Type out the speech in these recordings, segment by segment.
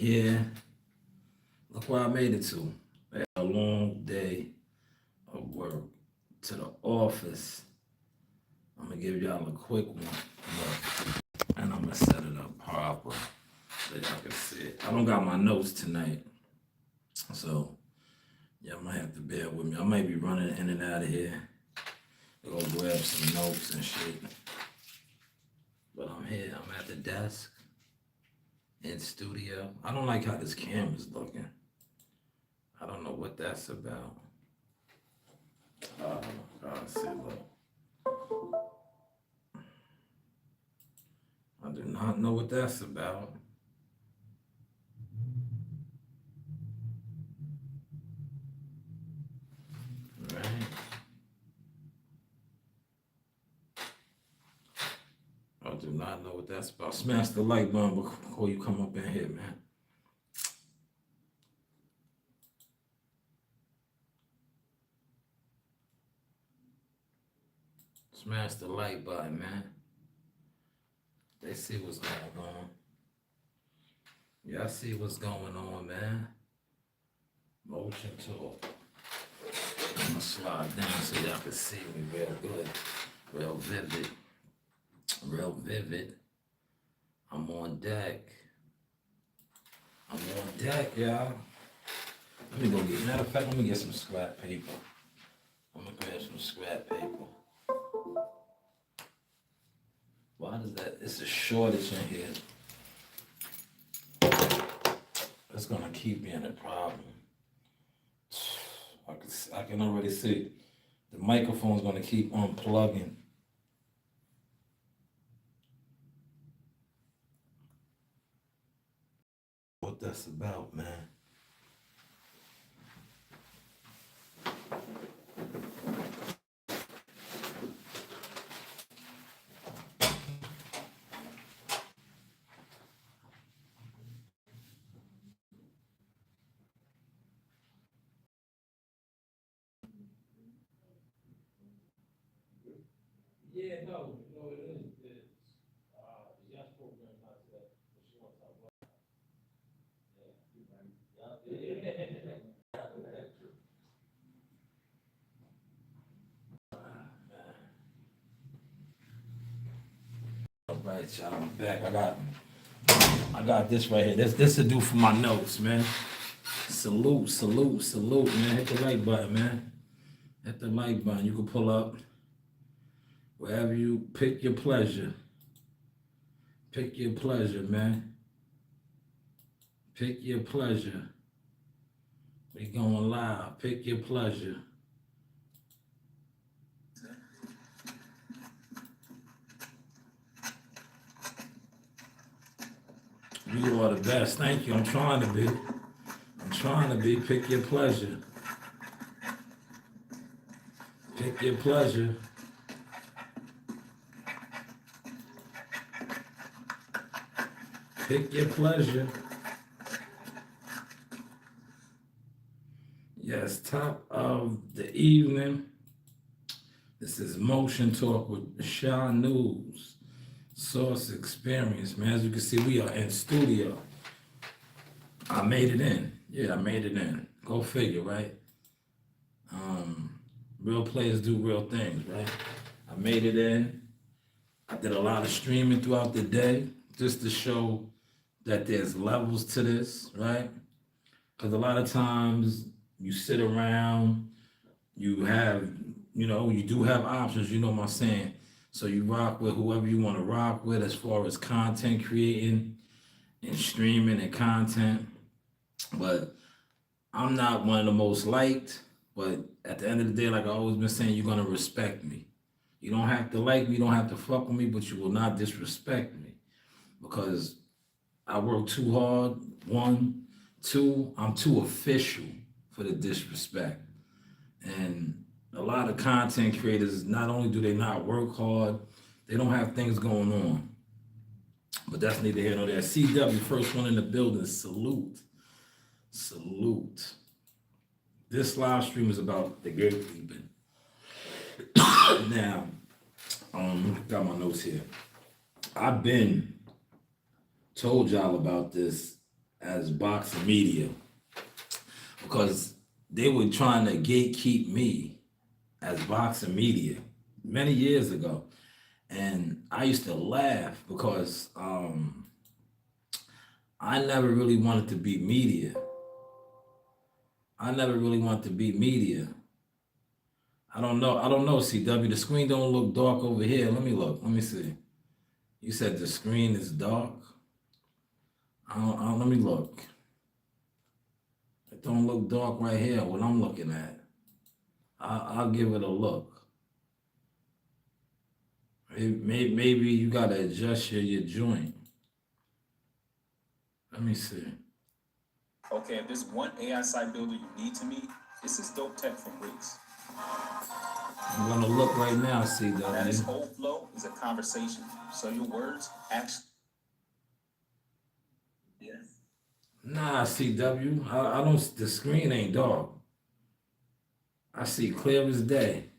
Yeah, look where I made it to. I had a long day of work to the office. I'm gonna give y'all a quick one, and I'm gonna set it up proper so y'all can see it. I don't got my notes tonight, so y'all might have to bear with me. I might be running in and out of here to go grab some notes and shit. But I'm here. I'm at the desk in studio. I don't like how this camera's looking. I don't know what that's about. Oh my God, see, look. I do not know what that's about. Right? I do not know what that's about. Smash the like button before you come up in here, man. Smash the like button, man. They see what's going on. Y'all see what's going on, man. Motion talk. I'm gonna slide down so y'all can see me real good, real vivid, real vivid. I'm on deck. I'm on deck, y'all. Let me go get, matter of fact, let me get some scrap paper. I'm gonna grab some scrap paper. Why does that, it's a shortage in here. It's gonna keep being a problem. I can already see the microphone's gonna keep unplugging. What that's about, man. Yeah, no, it is. It's yes program not that, but she wants to talk about. Yeah. All right, y'all, I'm back. I got this right here. This to do for my notes, man. Salute, salute, salute, man. Hit the like button, man. Hit the like button. You can pull up wherever you pick your pleasure. Pick your pleasure, man. Pick your pleasure. We going live. Pick your pleasure. You are the best. Thank you. I'm trying to be. I'm trying to be. Pick your pleasure. Pick your pleasure. Pick your pleasure. Yes, top of the evening. This is Motion Talk with Shaw News. Source Experience, man. As you can see, we are in studio. I made it in. Yeah, I made it in. Go figure, right? Real players do real things, right? I made it in. I did a lot of streaming throughout the day just to show that there's levels to this, right? Because a lot of times you sit around, you have, you do have options, you know what I'm saying? So you rock with whoever you want to rock with as far as content creating and streaming and content. But I'm not one of the most liked, but at the end of the day, like I always been saying, you're gonna respect me. You don't have to like me, you don't have to fuck with me, but you will not disrespect me because I work too hard. One, two, I'm too official for the disrespect. And a lot of content creators, not only do they not work hard, they don't have things going on. But that's neither here nor there. CW, first one in the building, salute. Salute. This live stream is about the gatekeeping. Now, got my notes here. I've been told y'all about this as boxing media because they were trying to gatekeep me as boxing media many years ago. And I used to laugh because I never really wanted to be media. I never really wanted to be media. I don't know. I don't know, CW. The screen don't look dark over here. Let me look. Let me see. You said the screen is dark. Let me look. It don't look dark right here. What I'm looking at. I'll give it a look. Maybe you gotta adjust your joint. Let me see. Okay, if there's one AI site builder you need to meet, this is Dope Tech from Wix. I'm gonna look right now, Now, this CW. whole flow is a conversation, so your words actually. Yes. Nah, CW. I don't. The screen ain't dark. I see clear as day.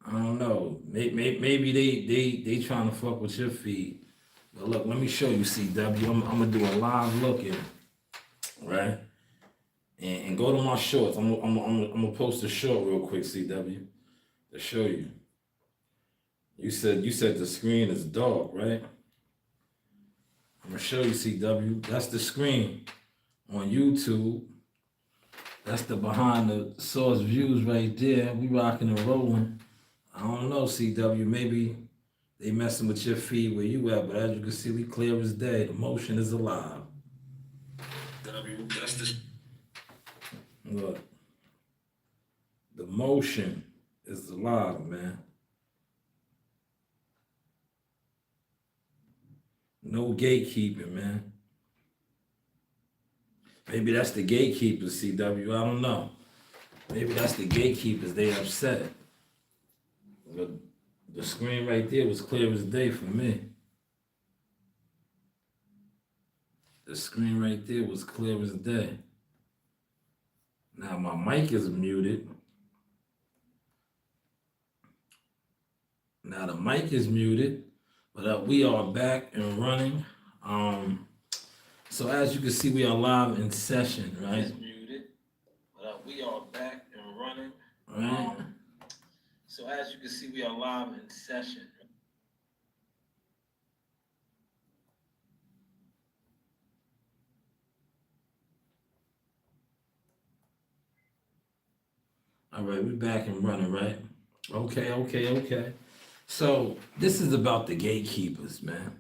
I don't know. Maybe they trying to fuck with your feed. But look, let me show you, CW. I'm gonna do a live looking, right? And go to my shorts. I'm gonna post a short real quick, CW, to show you. You said the screen is dark, right? I'm gonna show you, CW. That's the screen on YouTube. That's the behind the source views right there. We rocking and rolling. I don't know, CW. Maybe they messing with your feed where you at, but as you can see, we clear as day. The motion is alive. W, that's the look. The motion is alive, man. No gatekeeping, man. Maybe that's the gatekeepers, CW. I don't know. Maybe that's the gatekeepers. They upset. But the screen right there was clear as day for me. The screen right there was clear as day. Now my mic is muted. Now the mic is muted, but we are back and running. So as you can see, we are live in session, right? It's muted, but we are back and running. Right. So as you can see, we are live in session. All right, we're back and running, right? Okay. So this is about the gatekeepers, man.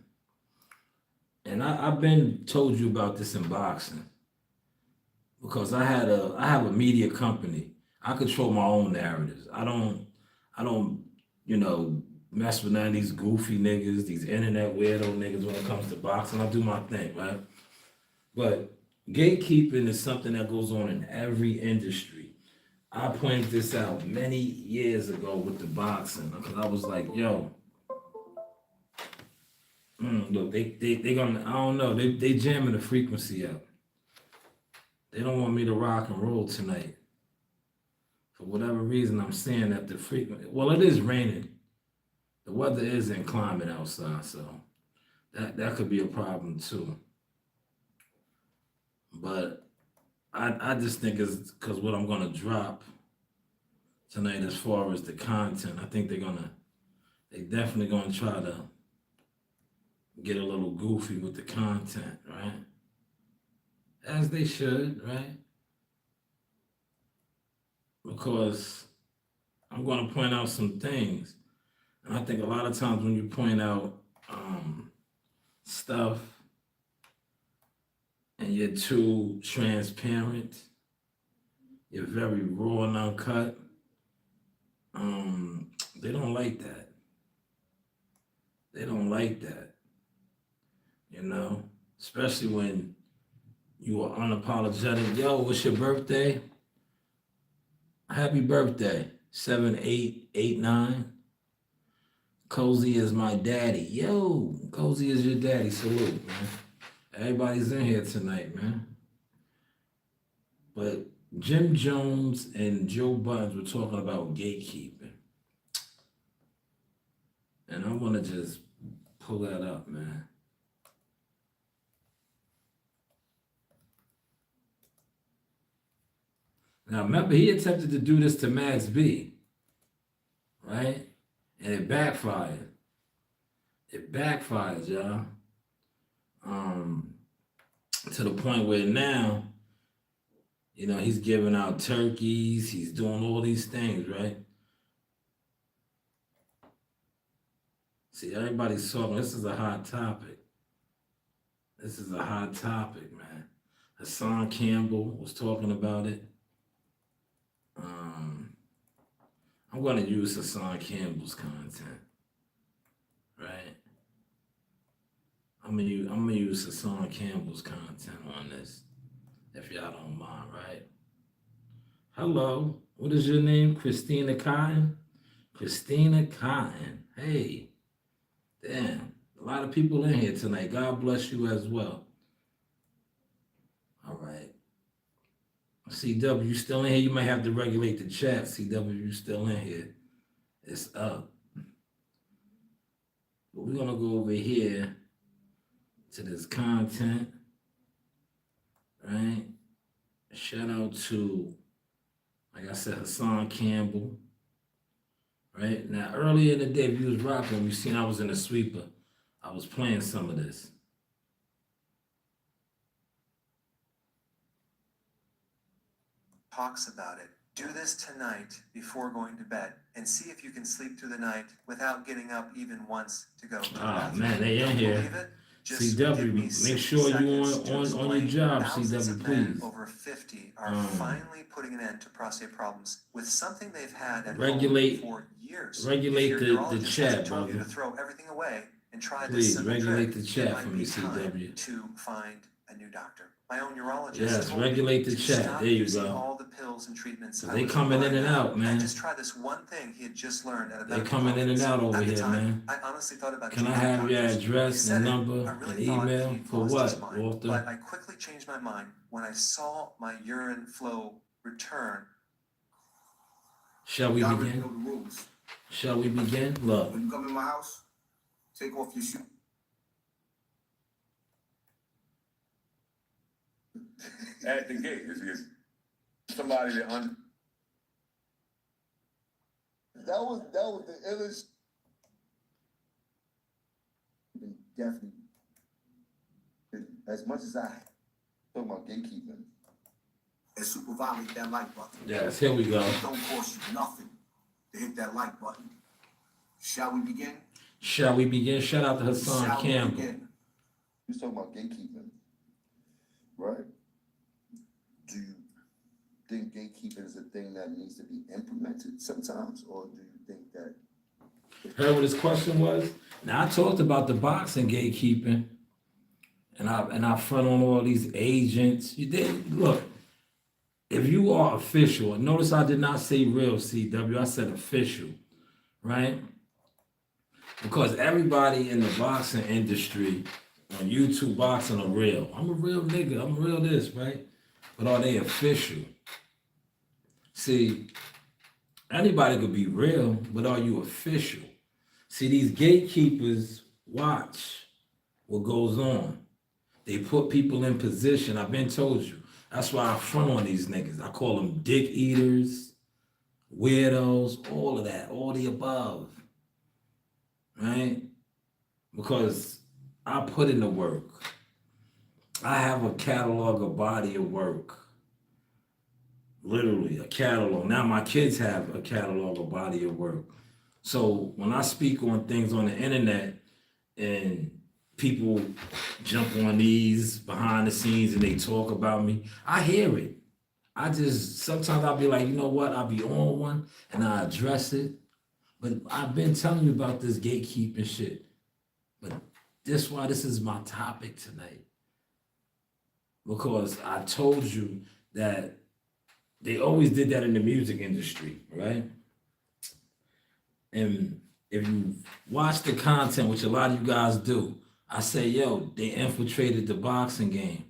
And I've been told you about this in boxing because I have a media company. I control my own narratives. I don't, mess with none of these goofy niggas, these internet weirdo niggas when it comes to boxing. I do my thing, right? But gatekeeping is something that goes on in every industry. I pointed this out many years ago with the boxing because I was like, yo, look, they gonna, I don't know, they jamming the frequency up. They don't want me to rock and roll tonight. For whatever reason, I'm saying that the frequency, well, it is raining. The weather is inclement outside, so that could be a problem too. But I just think it's because what I'm gonna drop tonight as far as the content, I think they definitely gonna try to get a little goofy with the content, right? As they should, right? Because I'm gonna point out some things. And I think a lot of times when you point out stuff and you're too transparent, you're very raw and uncut, they don't like that. They don't like that, you know? Especially when you are unapologetic. Yo, what's your birthday? Happy birthday. 7889. Cozy is my daddy. Yo, Cozy is your daddy. Salute, man. Everybody's in here tonight, man. But Jim Jones and Joe Buttons were talking about gatekeeping. And I want to just pull that up, man. Now remember, he attempted to do this to Max B, right? And it backfired. It backfired, y'all. To the point where now, he's giving out turkeys, he's doing all these things, right? See, everybody's talking. This is a hot topic. This is a hot topic, man. Hassan Campbell was talking about it. I'm going to use Hassan Campbell's content, right? I'm gonna use Hassan Campbell's content on this, if y'all don't mind, right? Hello, what is your name? Christina Cotton? Christina Cotton. Hey, damn, a lot of people in here tonight. God bless you as well. All right. CW, you still in here? You might have to regulate the chat. CW, you still in here? It's up. But we're gonna go over here to this content, right? Shout out to, like I said, Hassan Campbell, right? Now, earlier in the day, if you was rocking, you seen I was in a sweeper. I was playing some of this. Talks about it. Do this tonight before going to bed and see if you can sleep through the night without getting up even once to go to the bathroom. Man, they in here. Believe it? Just CW, give me make 60 sure you seconds to on your explain. job, Thousands CW, of men please. over 50 are finally putting an end to prostate problems with something they've had at Regulate- home for years. regulate If the your urologist chat, hasn't told you brother. to throw everything away and try Please, this simple regulate trick, the chat it might for me, be time CW. to find a new doctor. My own urologist Yes, told regulate me the to chat. stop There you using go. all the pills and treatments I They was coming in relying and on, out, man. just try this one thing he had just learned at a They medical coming in and conference. out over At the here, time, man. I honestly thought about Can I changing have your doctors. When he address said and it, number I really and thought email he'd for lost his what, mind. Walter? But I quickly changed my mind when I saw my urine flow return. Shall we Y'all already begin? know the rules. Shall we begin? Look, When you come in my house, take off your shoes. At the gate, is somebody that That was the illest. Definitely. As much as I talk about gatekeeping and super violate that like button. yes, here we go. It don't cost you nothing to hit that like button. Shall we begin? Shall we begin? Shout out to Hassan Shall we Campbell. begin? You was talking about gatekeeping, right? Do you think gatekeeping is a thing that needs to be implemented sometimes, or do you think that? Heard what his question was? Now I talked about the boxing gatekeeping, and I front on all these agents. You did look. If you are official, and notice I did not say real, CW. I said official, right? Because everybody in the boxing industry on YouTube boxing are real. I'm a real nigga. I'm real this, right? But are they official? See, anybody could be real, but are you official? See, these gatekeepers watch what goes on. They put people in position. I've been told you. That's why I front on these niggas. I call them dick eaters, weirdos, all of that, all the above. Right? Because I put in the work. I have a catalog, a body of work. Literally, a catalog. Now my kids have a catalog, a body of work. So when I speak on things on the internet and people jump on these behind the scenes and they talk about me, I hear it. Sometimes I'll be like, you know what? I'll be on one and I address it. But I've been telling you about this gatekeeping shit. But that's why this is my topic tonight. Because I told you that they always did that in the music industry, right? And if you watch the content, which a lot of you guys do, I say, yo, they infiltrated the boxing game.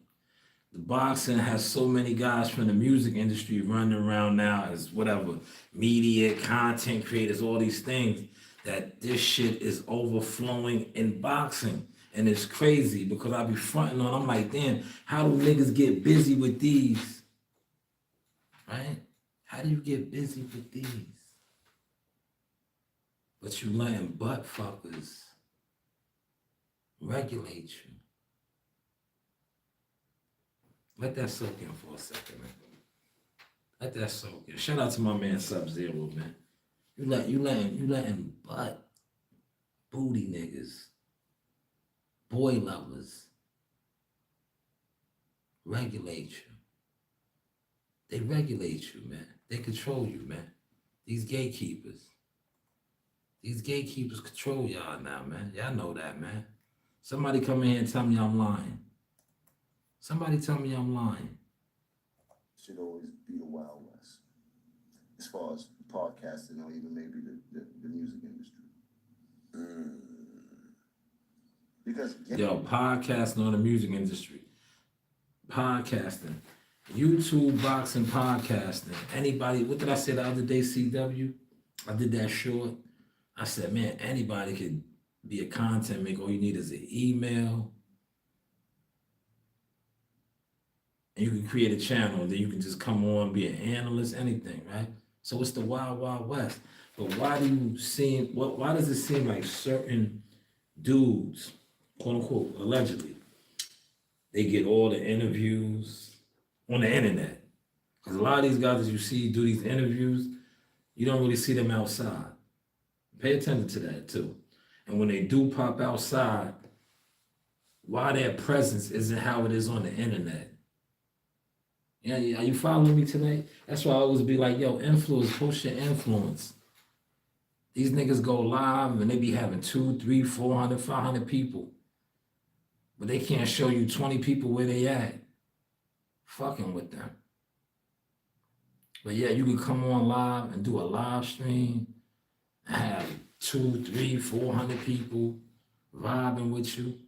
The boxing has so many guys from the music industry running around now as whatever, media, content creators, all these things, that this shit is overflowing in boxing. And it's crazy because I be fronting on, I'm like, damn, how do niggas get busy with these? Right? How do you get busy with these? But you letting butt fuckers regulate you. Let that soak in for a second, man. Let that soak in. Shout out to my man Sub-Zero, man. You letting butt booty niggas, boy lovers, regulate you. They regulate you, man. They control you, man. These gatekeepers control y'all now, man. Y'all know that, man. Somebody come in here and tell me I'm lying. Somebody tell me I'm lying. Should always be the Wild West, as far as podcasting or even maybe the music industry. Because Yo, podcasting on the music industry. Podcasting. YouTube, boxing, podcasting. Anybody, what did I say the other day, CW? I did that short. I said, man, anybody could be a content maker. All you need is an email. And you can create a channel. Then you can just come on, be an analyst, anything, right? So it's the wild, wild west. But why does it seem like certain dudes, quote unquote, allegedly, they get all the interviews on the internet? Because a lot of these guys that you see do these interviews, you don't really see them outside. Pay attention to that too. And when they do pop outside, why their presence isn't how it is on the internet. Yeah, are you following me tonight? That's why I always be like, yo, influence, post your influence. These niggas go live and they be having 200, 300, 400, 500 people. But they can't show you 20 people where they at. Fucking with them. But yeah, you can come on live and do a live stream and have 200, 300, 400 people vibing with you.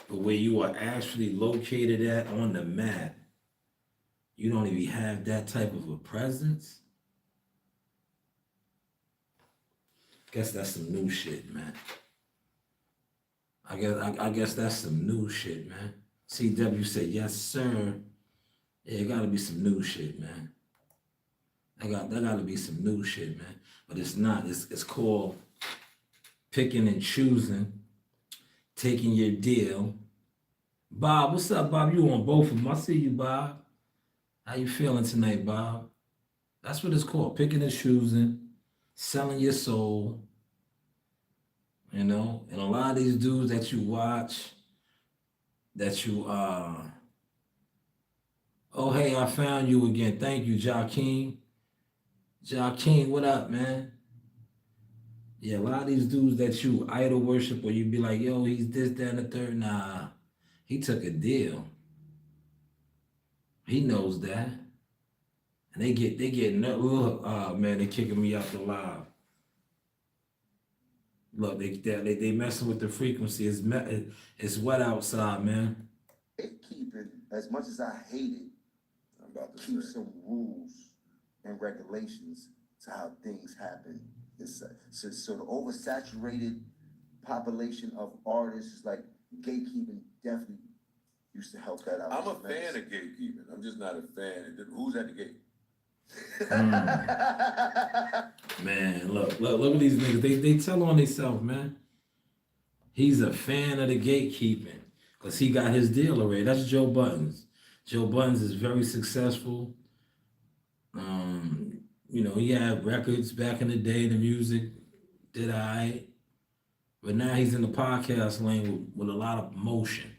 But where you are actually located at on the map, you don't even have that type of a presence. Guess that's some new shit, man. I guess that's some new shit, man. CW said, yes, sir. Yeah, it gotta be some new shit, man. That gotta be some new shit, man. But it's not. It's called picking and choosing, taking your deal. Bob, what's up, Bob? You on both of them. I see you, Bob. How you feeling tonight, Bob? That's what it's called, picking and choosing, selling your soul. You know, and a lot of these dudes that you watch, that you, oh, hey, I found you again. Thank you, Joaquin. Joaquin, what up, man? Yeah, a lot of these dudes that you idol worship or you be like, yo, he's this, that, and the third. Nah, he took a deal. He knows that. And they get look, oh man, they kicking me out the live. Look, they messing with the frequency. It's wet outside, man. gatekeeping, as much as I hate it, I'm about to keep say. some rules and regulations to how things happen. So the oversaturated population of artists, like gatekeeping, definitely used to help that out. I'm a fan of gatekeeping. I'm just not a fan. Who's at the gate? Man, look at these niggas. They tell on themselves, man. He's a fan of the gatekeeping because he got his deal already. That's Joe Buttons. Joe Buttons is very successful. You know, he had records back in the day, the music did all right. But now he's in the podcast lane with a lot of promotion.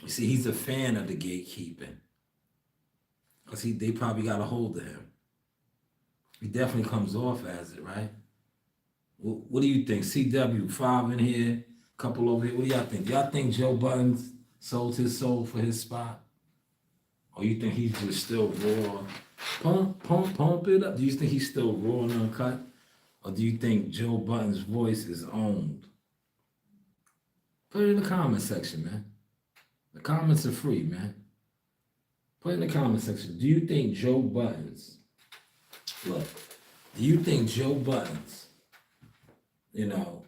You see, he's a fan of the gatekeeping. Because they probably got a hold of him. He definitely comes off as it, right? What do you think? CW, 5 in here, couple over here. What do y'all think? Y'all think Joe Buttons sold his soul for his spot? Or you think he's just still raw? Pump it up. Do you think he's still raw and uncut? Or do you think Joe Buttons' voice is owned? Put it in the comment section, man. The comments are free, man. Put in the comment section. Do you think Joe Buttons, look, do you think Joe Buttons, you know,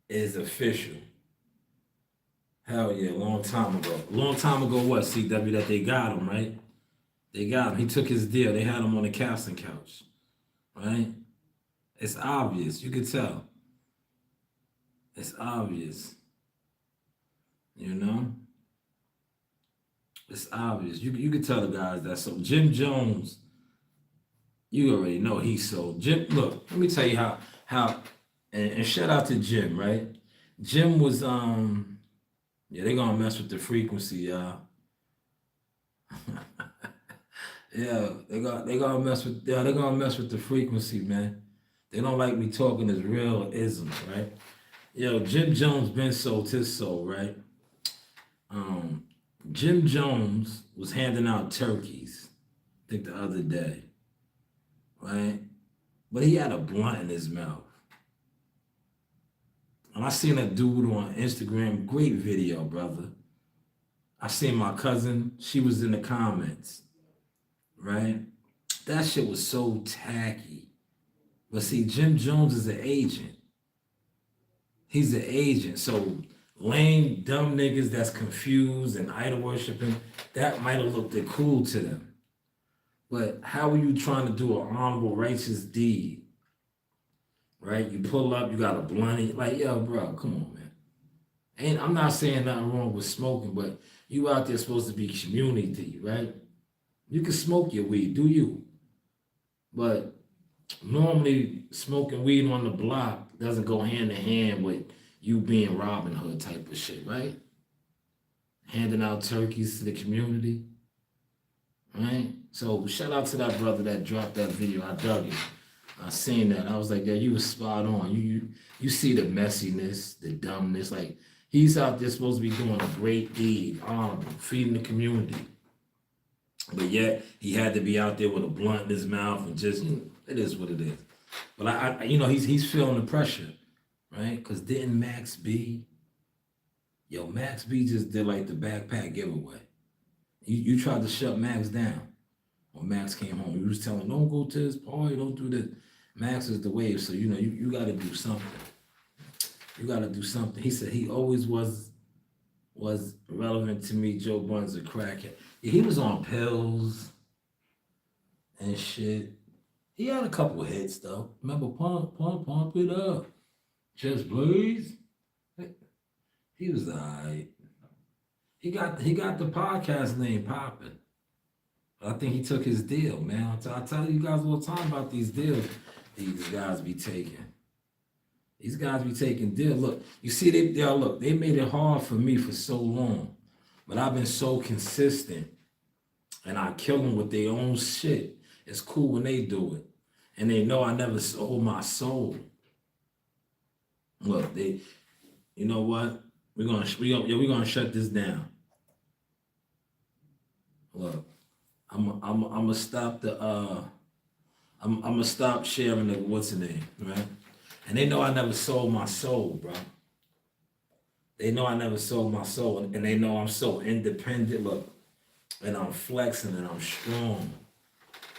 is official? Hell yeah, long time ago. Long time ago what, CW, that they got him, right? They got him. He took his deal. They had him on the casting couch, right? It's obvious. You could tell. It's obvious. You know? It's obvious. You could tell the guys that. So Jim Jones, you already know he's so Jim. Look, let me tell you how and shout out to Jim, right? Jim was yeah, they gonna mess with the frequency, y'all. Yeah, they gonna mess with they're gonna mess with the frequency, man. They don't like me talking as real isms, right? Yo, Jim Jones been sold his soul, right? Jim Jones was handing out turkeys, I think the other day, right? But he had a blunt in his mouth. And I seen a dude on Instagram, great video, brother. I seen my cousin, she was in the comments, right? That shit was so tacky. But see, Jim Jones is an agent. He's an agent. So lame, dumb niggas that's confused and idol worshiping, that might have looked cool to them. But how are you trying to do an honorable, righteous deed? Right? You pull up, you got a blunt, like, yo, bro, come on, man. I'm not saying nothing wrong with smoking, but you out there supposed to be community, right? You can smoke your weed, do you? But normally smoking weed on the block doesn't go hand in hand with you being Robin Hood type of shit, right? Handing out turkeys to the community, right? So shout out to that brother that dropped that video. I dug it. I seen that. I was like, yeah, you was spot on. You see the messiness, the dumbness. Like, he's out there supposed to be doing a great deed, honorable, feeding the community. But yet he had to be out there with a blunt in his mouth and just, it is what it is. But I he's feeling the pressure, right? Because didn't Max B just did like the backpack giveaway. You tried to shut Max down when Max came home. You was telling him, don't go to this party, don't do this. Max is the wave, so you got to do something. You got to do something. He said he always was relevant to me. Joe Budden's a crackhead. Yeah, he was on pills and shit. He had a couple of hits though. Remember pump it up, just blaze. He was alright. He got the podcast name popping. I think he took his deal, man. I tell you guys all the time about these deals these guys be taking. These guys be taking deals. Look, you see, they made it hard for me for so long, but I've been so consistent, and I kill them with their own shit. It's cool when they do it, and they know I never sold my soul. Look, you know what? We're gonna shut this down. Look, I'm gonna stop I'm gonna stop sharing the what's the name, right? And they know I never sold my soul, bro. They know I never sold my soul, and they know I'm so independent. Look, and I'm flexing and I'm strong.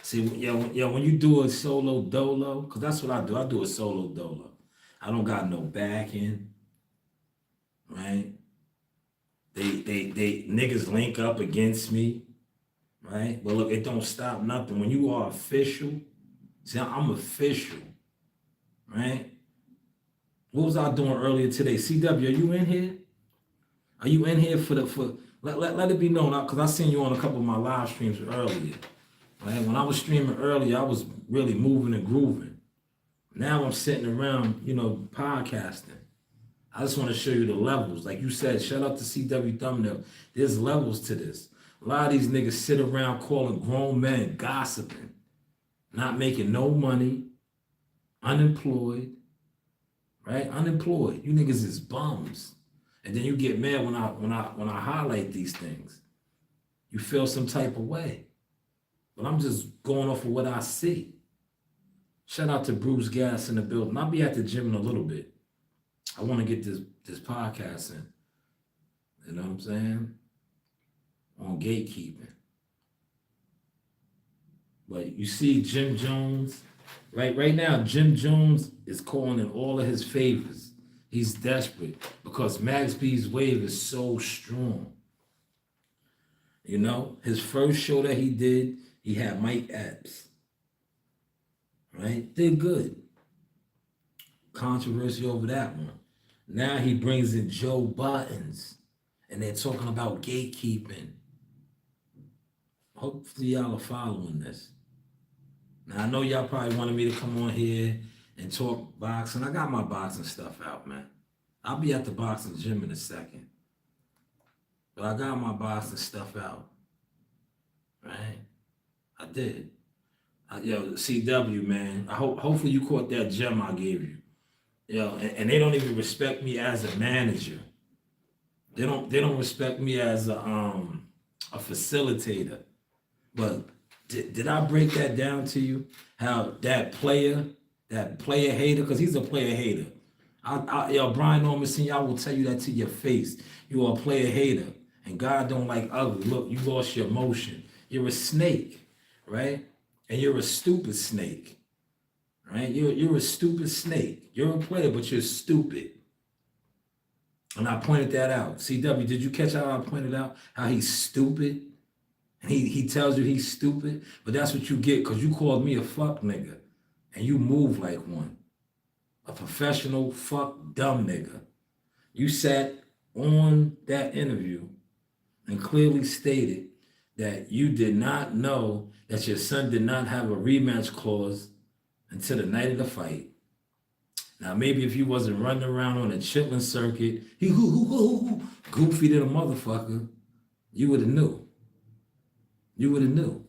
See, when you do a solo dolo, because that's what I do. I do a solo dolo. I don't got no backing, right? They niggas link up against me, right? But look, it don't stop nothing. When you are official, see, I'm official, right? What was I doing earlier today? CW, are you in here? Are you in here let it be known, because I seen you on a couple of my live streams earlier, right? When I was streaming earlier, I was really moving and grooving. Now I'm sitting around, podcasting. I just want to show you the levels. Like you said, shout out to CW Thumbnail. There's levels to this. A lot of these niggas sit around calling grown men, gossiping, not making no money, unemployed, right? Unemployed. You niggas is bums. And then you get mad when I highlight these things. You feel some type of way. But I'm just going off of what I see. Shout out to Bruce Gas in the building. I'll be at the gym in a little bit. I want to get this podcast in. You know what I'm saying? On gatekeeping. But you see Jim Jones, right now, Jim Jones is calling in all of his favors. He's desperate because Max B's wave is so strong. You know, his first show that he did, he had Mike Epps. Right? Did good. Controversy over that one. Now he brings in Joe Buttons, and they're talking about gatekeeping. Hopefully y'all are following this. Now I know y'all probably wanted me to come on here and talk boxing. I got my boxing stuff out, man. I'll be at the boxing gym in a second. But I got my boxing stuff out. Right? I did. Yo, CW, man. Hopefully you caught that gem I gave you. Yo, and they don't even respect me as a manager. They don't respect me as a facilitator. But did I break that down to you? How that player hater, because he's a player hater. Yo, Brian Norman Sr., I will tell you that to your face. You are a player hater. And God don't like ugly. Look, you lost your motion. You're a snake, right? And you're a stupid snake. Right? You're a stupid snake. You're a player, but you're stupid. And I pointed that out. CW, did you catch how I pointed out how he's stupid? And he tells you he's stupid, but that's what you get because you called me a fuck nigga. And you move like one. A professional fuck dumb nigga. You sat on that interview and clearly stated that you did not know that your son did not have a rematch clause until the night of the fight. Now, maybe if you wasn't running around on a chitlin circuit, goofy to the motherfucker, you would have knew. You would have knew.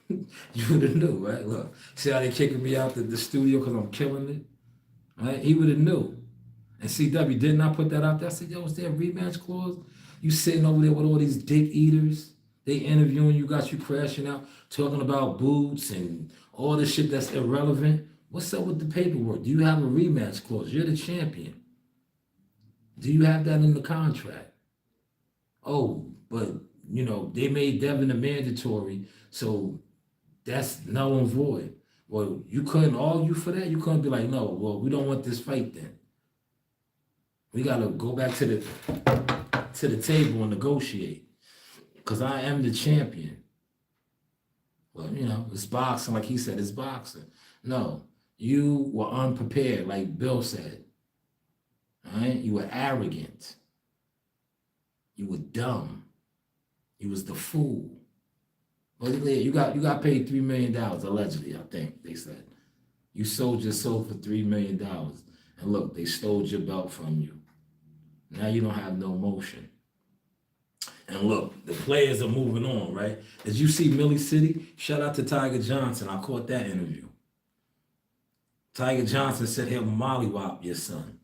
You would have knew, right? Look, see how they kicking me out the studio because I'm killing it? Right? He would have knew. And CW, didn't I put that out there? I said, yo, is there a rematch clause? You sitting over there with all these dick eaters. They interviewing you, got you crashing out, talking about boots and all this shit that's irrelevant. What's up with the paperwork? Do you have a rematch clause? You're the champion. Do you have that in the contract? Oh, but, you know, they made Devin a mandatory, so that's null and void. Well, you couldn't argue for that? You couldn't be like, no, well, we don't want this fight then. We got to go back to the table and negotiate. Because I am the champion. Well, you know, it's boxing, like he said, it's boxing. No, you were unprepared, like Bill said. All right? You were arrogant. You were dumb. You was the fool. Well, you got paid $3 million, allegedly, I think they said. You sold your soul for $3 million. And look, they stole your belt from you. Now you don't have no motion. And look, the players are moving on, right? Did you see Millie City? Shout out to Tiger Johnson. I caught that interview. Tiger Johnson said he'll mollywop your son.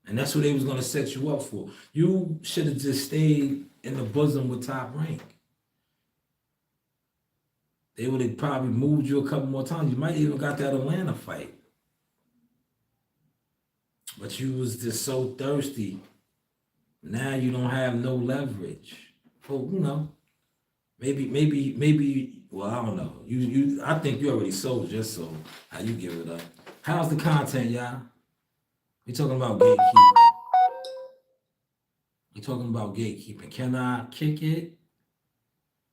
And that's what they was going to set you up for. You should have just stayed in the bosom with Top Rank. They would have probably moved you a couple more times. You might even got that Atlanta fight. But you was just so thirsty. Now you don't have no leverage. Well, you know, maybe. Well, I don't know. I think you already sold your soul. How you give it up? How's the content, y'all? We talking about gatekeeping. We talking about gatekeeping. Can I kick it?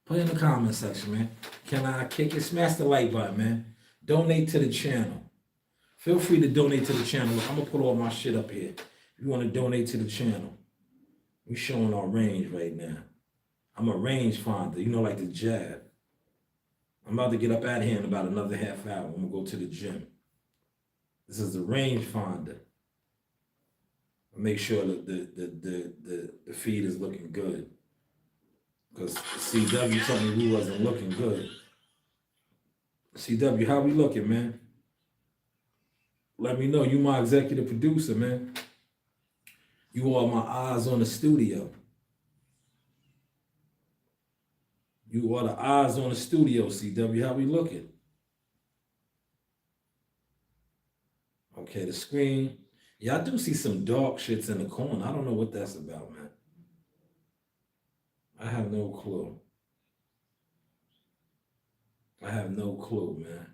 Put it in the comment section, man. Can I kick it? Smash the like button, man. Donate to the channel. Feel free to donate to the channel. I'm gonna put all my shit up here. If you want to donate to the channel. We showing our range right now. I'm a range finder, you know, like the jab. I'm about to get up out of here in about another half hour. I'm gonna go to the gym. This is the range finder. Make sure that the feed is looking good. Because CW told me we wasn't looking good. CW, how we looking, man? Let me know. You my executive producer, man. You are my eyes on the studio. You are the eyes on the studio, CW. How we looking? Okay, the screen. Yeah, I do see some dark shits in the corner. I don't know what that's about, man. I have no clue. I have no clue, man.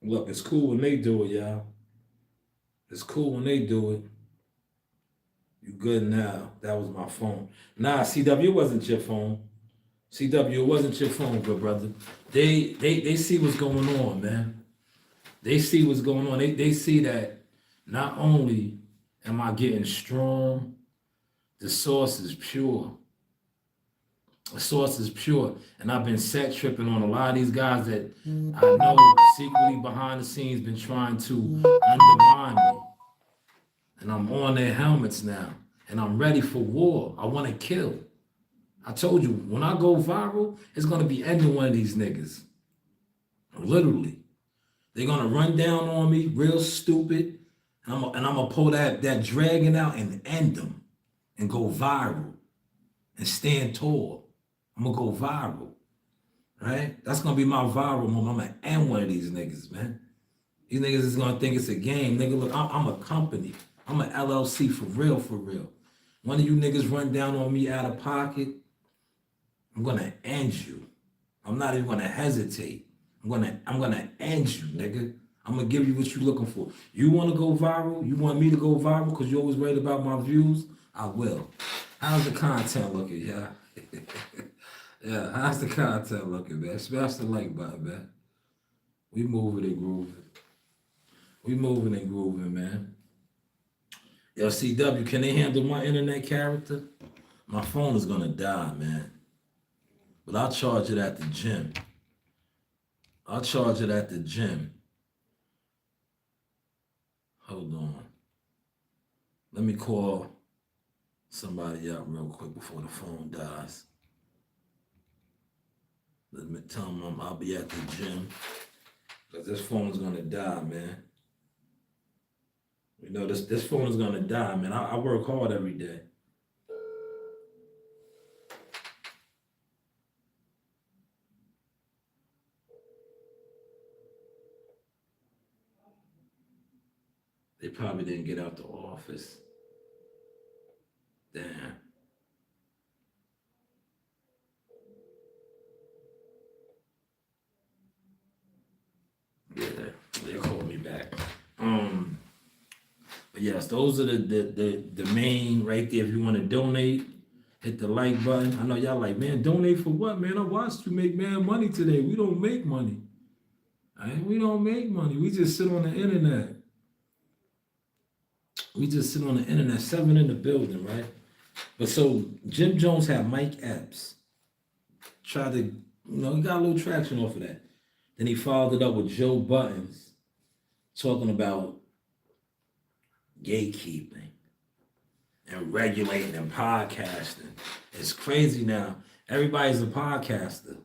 Look, it's cool when they do it, y'all. It's cool when they do it. You good now. That was my phone. Nah, CW, it wasn't your phone. CW, it wasn't your phone, good brother. They see what's going on, man. They see what's going on. They see that not only am I getting strong, the source is pure. The source is pure. And I've been set tripping on a lot of these guys that I know secretly behind the scenes been trying to undermine me. And I'm on their helmets now. And I'm ready for war. I want to kill. I told you, when I go viral, it's going to be ending one of these niggas. Literally. They're going to run down on me real stupid. And I'm going to pull that dragon out and end them. And go viral. And stand tall. I'm going to go viral. Right? That's going to be my viral moment. I'm going to end one of these niggas, man. These niggas is going to think it's a game. Nigga, look, I'm a company. I'm an LLC for real, for real. One of you niggas run down on me out of pocket, I'm gonna end you. I'm not even gonna hesitate. I'm gonna end you, nigga. I'm gonna give you what you're looking for. You wanna go viral? You want me to go viral because you're always worried about my views? I will. How's the content looking, yeah? Yeah, how's the content looking, man? Smash the like button, man. We moving and grooving. We moving and grooving, man. Yo, CW, can they handle my internet character? My phone is gonna die, man. But I'll charge it at the gym. I'll charge it at the gym. Hold on. Let me call somebody out real quick before the phone dies. Let me tell them I'll be at the gym. Because this phone is gonna die, man. You know, this phone is gonna die, man. I work hard every day. They probably didn't get out the office. Damn. Yeah, they called me back. But yes, those are the main right there. If you want to donate, hit the like button. I know y'all like, man, donate for what, man? I watched you make mad money today. We don't make money. Right? We don't make money. We just sit on the internet. We just sit on the internet, 7 in the building, right? But so Jim Jones had Mike Epps. Tried to, he got a little traction off of that. Then he followed it up with Joe Buttons talking about gatekeeping and regulating and podcasting. It's crazy now. Everybody's a podcaster,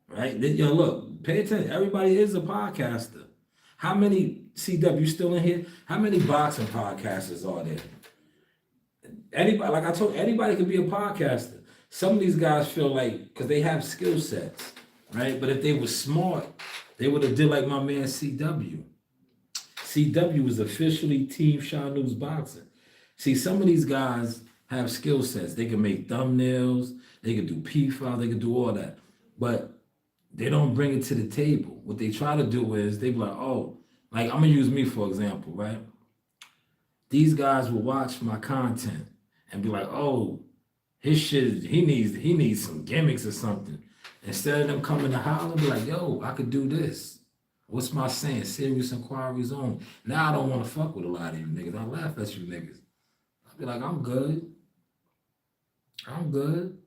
right? Look, pay attention. Everybody is a podcaster. How many, CW still in here? How many boxing podcasters are there? Anybody, like I told you, anybody can be a podcaster. Some of these guys feel like, because they have skill sets, right? But if they were smart, they would have did like my man CW. CW was officially Team Shaw News Boxing. See, some of these guys have skill sets. They can make thumbnails, they can do P-file, they can do all that. But they don't bring it to the table. What they try to do is they be like, oh, like I'm gonna use me for example, right? These guys will watch my content and be like, oh, his shit, he needs some gimmicks or something. Instead of them coming to holler, be like, yo, I could do this. What's my saying? Serious inquiries on. Now I don't want to fuck with a lot of you niggas. I laugh at you niggas. I'll be like, I'm good. I'm good.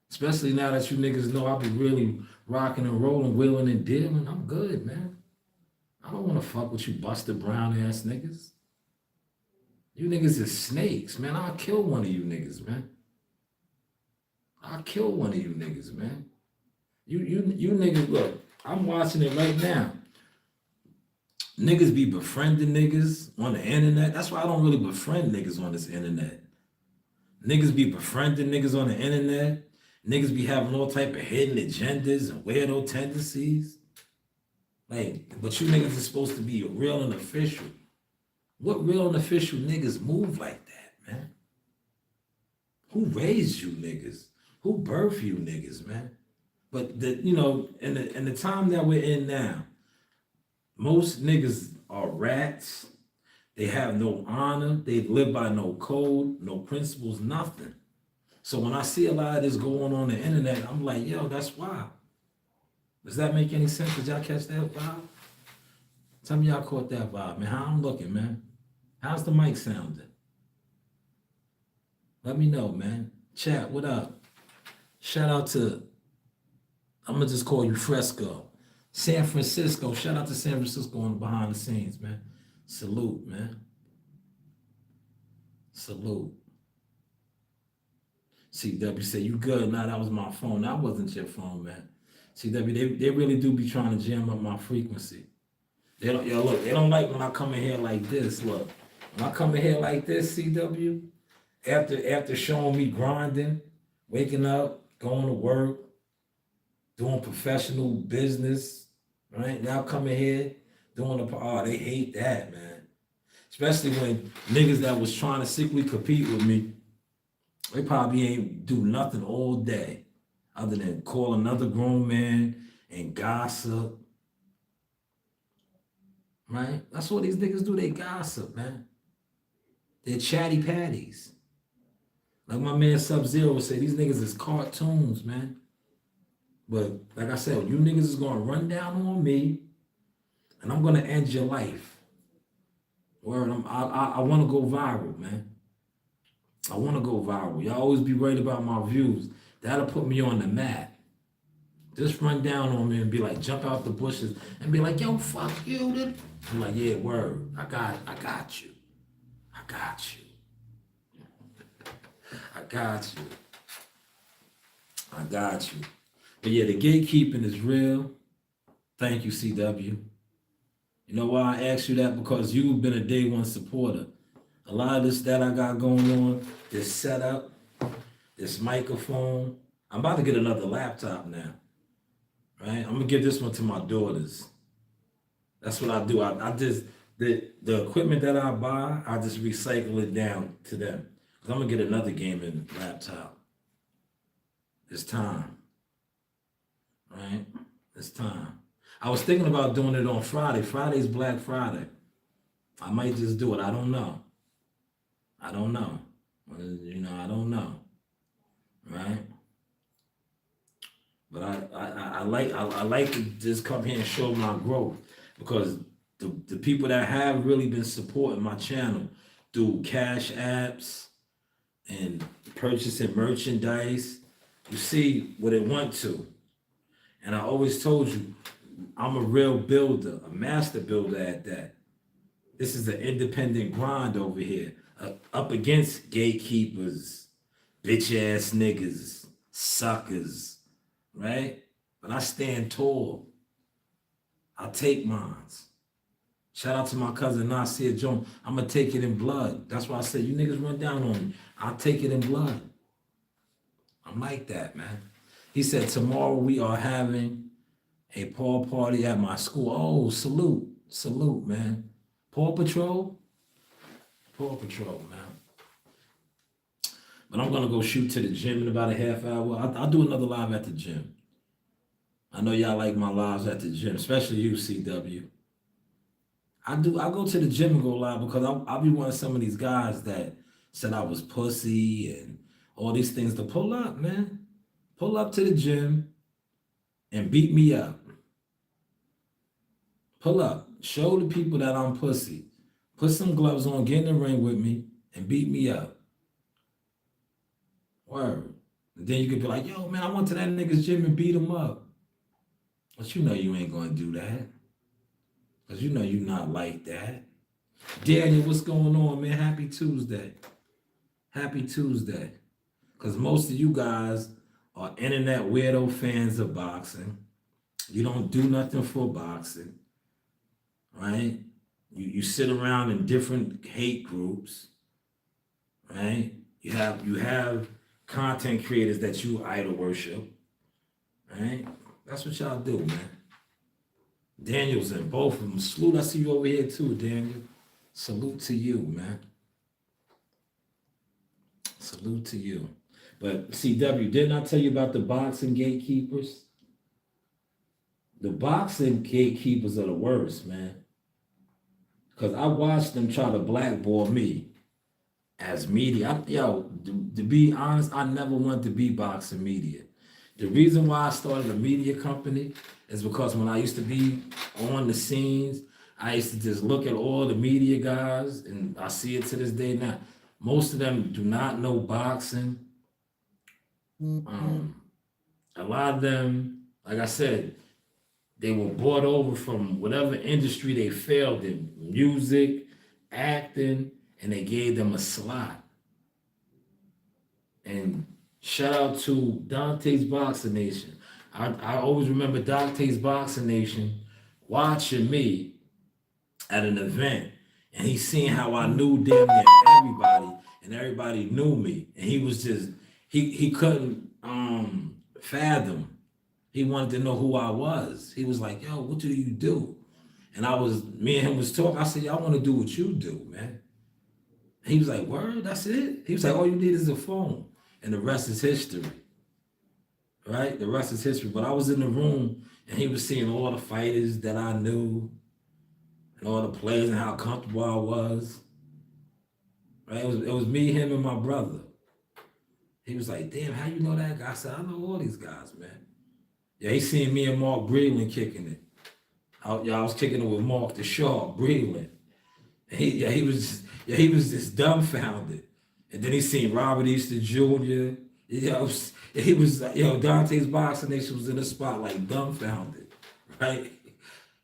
Especially now that you niggas know I'll be really rocking and rolling, wheeling and dealing. I'm good, man. I don't want to fuck with you Buster Brown ass niggas. You niggas is snakes, man. I'll kill one of you niggas, man. I'll kill one of you niggas, man. You niggas, look, I'm watching it right now. Niggas be befriending niggas on the internet. That's why I don't really befriend niggas on this internet. Niggas be befriending niggas on the internet. Niggas be having all type of hidden agendas and weirdo tendencies. Like, but you niggas are supposed to be real and official. What real and official niggas move like that, man? Who raised you niggas? Who birthed you niggas, man? But in the time that we're in now, most niggas are rats. They have no honor. They live by no code, no principles, nothing. So when I see a lot of this going on the internet, I'm like, yo, that's wild. Does that make any sense? Did y'all catch that vibe? Tell me y'all caught that vibe, man. How I'm looking, man. How's the mic sounding? Let me know, man. Chat, what up? Shout out to, I'm gonna just call you Fresco. San Francisco. Shout out to San Francisco on the behind the scenes, man. Salute, man. Salute. CW say, you good? Nah, that was my phone. That wasn't your phone, man. CW, they really do be trying to jam up my frequency. They don't, yo, look, they don't like when I come in here like this. Look, when I come in here like this, CW, after showing me grinding, waking up, going to work, doing professional business, right? Now coming here, doing they hate that, man. Especially when niggas that was trying to secretly compete with me, they probably ain't do nothing all day other than call another grown man and gossip. Right? That's what these niggas do. They gossip, man. They're chatty patties. Like my man Sub-Zero would say, these niggas is cartoons, man. But like I said, you niggas is gonna run down on me, and I'm gonna end your life. Word, I want to go viral, man. I want to go viral. Y'all always be worried about my views. That'll put me on the map. Just run down on me and be like, jump out the bushes and be like, yo, fuck you. Dude. I'm like, yeah, word. I got you. I got you. I got you. I got you. But yeah, the gatekeeping is real. Thank you, CW. You know why I asked you that? Because you've been a day one supporter. A lot of this that I got going on, this setup, this microphone. I'm about to get another laptop now. Right? I'm gonna give this one to my daughters. That's what I do. I just the equipment that I buy, I just recycle it down to them. Cause I'm gonna get another gaming laptop. It's time. Right? It's time. I was thinking about doing it on Friday. Friday's Black Friday. I might just do it. I don't know. I don't know. I don't know. Right? But I like to just come here and show my growth because the people that have really been supporting my channel through cash apps and purchasing merchandise, you see what it went to. And I always told you, I'm a real builder, a master builder at that. This is an independent grind over here, up against gatekeepers, bitch ass niggas, suckers, right? But I stand tall. I take mines. Shout out to my cousin Nasir Jones. I'm gonna take it in blood. That's why I said you niggas run down on me. I'll take it in blood. I'm like that, man. He said tomorrow we are having a Paw party at my school. Oh, salute, man. Paw Patrol, man. But I'm gonna go shoot to the gym in about a half hour. I'll do another live at the gym. I know y'all like my lives at the gym, especially you, CW. I go to the gym and go live because I'll be one of some of these guys that said I was pussy and all these things to pull up, man. Pull up to the gym and beat me up. Pull up. Show the people that I'm pussy. Put some gloves on, get in the ring with me, and beat me up. Word. And then you could be like, yo, man, I went to that nigga's gym and beat him up. But you know you ain't gonna do that. Because you know you not like that. Daniel, what's going on, man? Happy Tuesday. Happy Tuesday. Because most of you guys are internet weirdo fans of boxing. You don't do nothing for boxing. Right? You sit around in different hate groups. Right? You have content creators that you idol worship. Right? That's what y'all do, man. Daniel's in both of them. Salute, I see you over here too, Daniel. Salute to you, man. Salute to you. But CW, didn't I tell you about the boxing gatekeepers? The boxing gatekeepers are the worst, man. Cause I watched them try to blackball me as media. To be honest, I never wanted to be boxing media. The reason why I started a media company is because when I used to be on the scenes, I used to just look at all the media guys, and I see it to this day now. Most of them do not know boxing. A lot of them, like I said, they were brought over from whatever industry they failed in, music, acting, and they gave them a slot. And shout out to Dante's Boxing Nation. I always remember Dante's Boxing Nation watching me at an event, and he seen how I knew damn near everybody, and everybody knew me, and he was just he couldn't fathom. He wanted to know who I was. He was like, "Yo, what do you do?" And me and him was talking. I said, "Yo, I want to do what you do, man." He was like, "Word, that's it?" He was like, "All you need is a phone." And the rest is history, right? The rest is history. But I was in the room, and he was seeing all the fighters that I knew, and all the players, and how comfortable I was. Right? It was me, him, and my brother. He was like, "Damn, how you know that guy?" I said, "I know all these guys, man." Yeah, he seen me and Mark Breland kicking it. I was kicking it with Mark the Shark Breland. He was just dumbfounded. And then he seen Robert Easter Jr. Dante's Boxing Nation was in the spot like dumbfounded, right?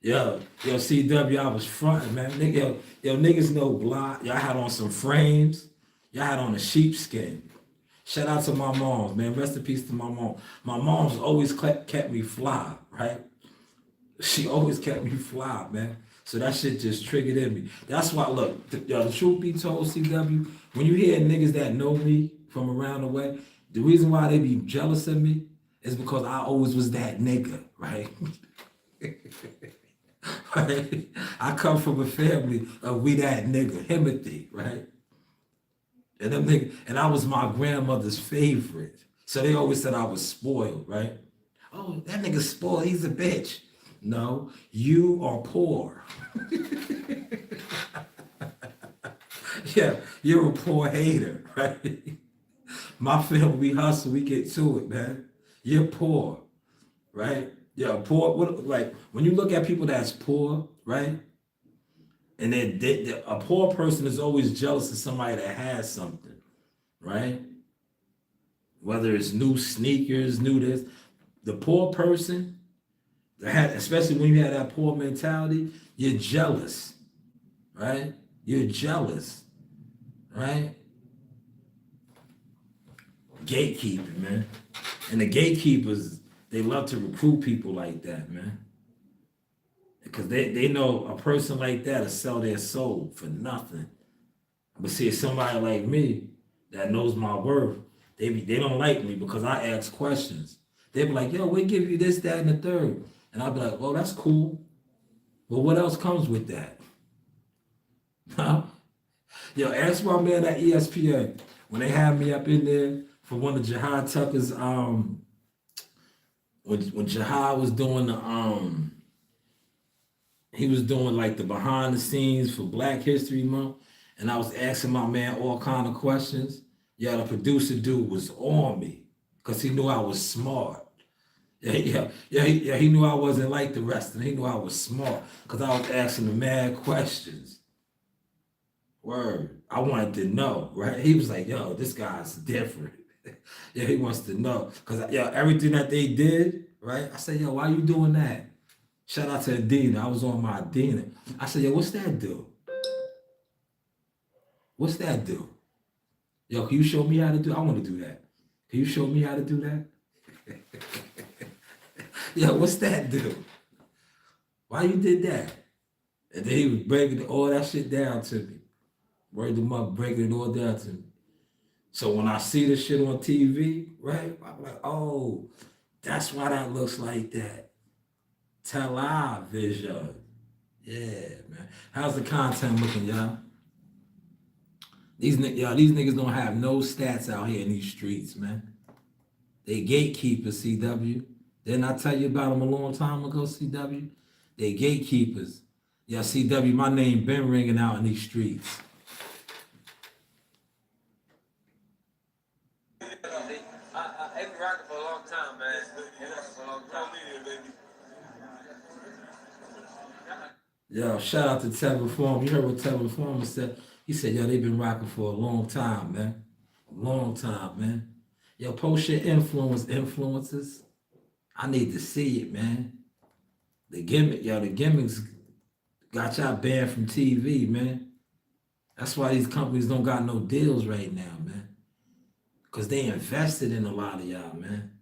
CW, I was fronting, man. Niggas know block. Y'all had on some frames. Y'all had on a sheepskin. Shout out to my mom, man. Rest in peace to my mom. My mom's always kept me fly, right? She always kept me fly, man. So that shit just triggered in me. That's why, look, the truth be told, CW, when you hear niggas that know me from around the way, the reason why they be jealous of me is because I always was that nigga, right? Right? I come from a family of we that nigga, Himothy, right? And them niggas, and I was my grandmother's favorite. So they always said I was spoiled, right? Oh, that nigga's spoiled, he's a bitch. No, you are poor. Yeah, you're a poor hater, right? My family, we hustle, we get to it, man. You're poor, right? Yeah, poor. Like when you look at people that's poor, right? And a poor person is always jealous of somebody that has something, right? Whether it's new sneakers, new this, the poor person, especially when you have that poor mentality, you're jealous, right? You're jealous, right? Gatekeeping, man. And the gatekeepers, they love to recruit people like that, man. Because they know a person like that will sell their soul for nothing. But see, somebody like me that knows my worth, they don't like me because I ask questions. They be like, "Yo, we give you this, that, and the third." And I'll be like, "Oh, that's cool. But what else comes with that?" Huh? Yo, ask my man at ESPN when they had me up in there for one of Jahad Tucker's when Jahad was doing he was doing like the behind the scenes for Black History Month, and I was asking my man all kind of questions. Yeah, the producer dude was on me because he knew I was smart. He knew I wasn't like the rest, and he knew I was smart because I was asking him mad questions. Word, I wanted to know, right? He was like, "Yo, this guy's different." Yeah, he wants to know because everything that they did, right? I said, "Yo, why you doing that?" Shout out to Adina. I was on my Adina. I said, "Yo, what's that do? What's that do? Yo, can you show me how to do? I want to do that. Can you show me how to do that?" Yo, what's that do? Why you did that? And then he was breaking all that shit down to me. Word them up, breaking it all down to me. So when I see this shit on TV, right, I'm like, "Oh, that's why that looks like that." Television. Yeah, man. How's the content looking, y'all? These niggas don't have no stats out here in these streets, man. They gatekeepers, CW. Didn't I tell you about them a long time ago, CW? They gatekeepers. Yeah, CW, my name been ringing out in these streets. They've been rocking for a long time, man. They've been rocking for a long time. Yo, shout out to Tevin Form. You heard what Tevin Form said? He said, yo, they've been rocking for a long time, man. Long time, man. Yo, post your influences. I need to see it, man. The gimmicks got y'all banned from TV, man. That's why these companies don't got no deals right now, man. Because they invested in a lot of y'all, man.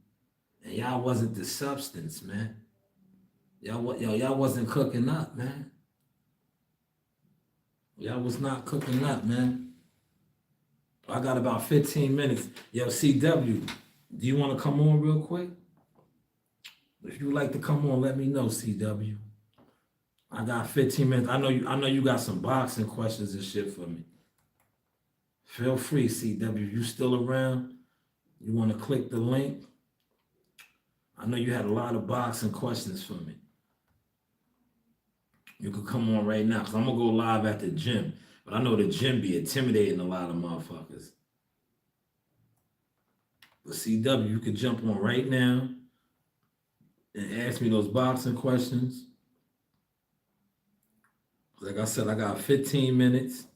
And y'all wasn't the substance, man. Y'all wasn't cooking up, man. Y'all was not cooking up, man. I got about 15 minutes. Yo, CW, do you want to come on real quick? If you like to come on, let me know, CW. I got 15 minutes. I know you got some boxing questions and shit for me. Feel free, CW. If you still around, you want to click the link. I know you had a lot of boxing questions for me. You could come on right now, because I'm going to go live at the gym. But I know the gym be intimidating a lot of motherfuckers. But CW, you could jump on right now and ask me those boxing questions. Like I said, I got 15 minutes.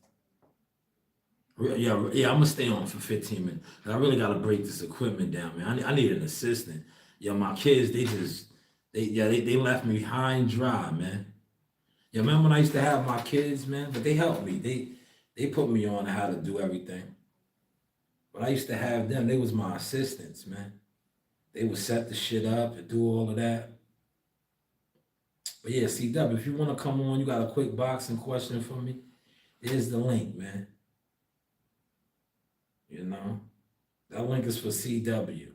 Yeah, I'm gonna stay on for 15 minutes. I really gotta break this equipment down, man. I need an assistant. Yo, my kids, they left me high and dry, man. You remember when I used to have my kids, man? But they helped me. They put me on how to do everything. But I used to have them. They was my assistants, man. They would set the shit up and do all of that. But yeah, CW, if you want to come on, you got a quick boxing question for me, there's the link, man. You know? That link is for CW.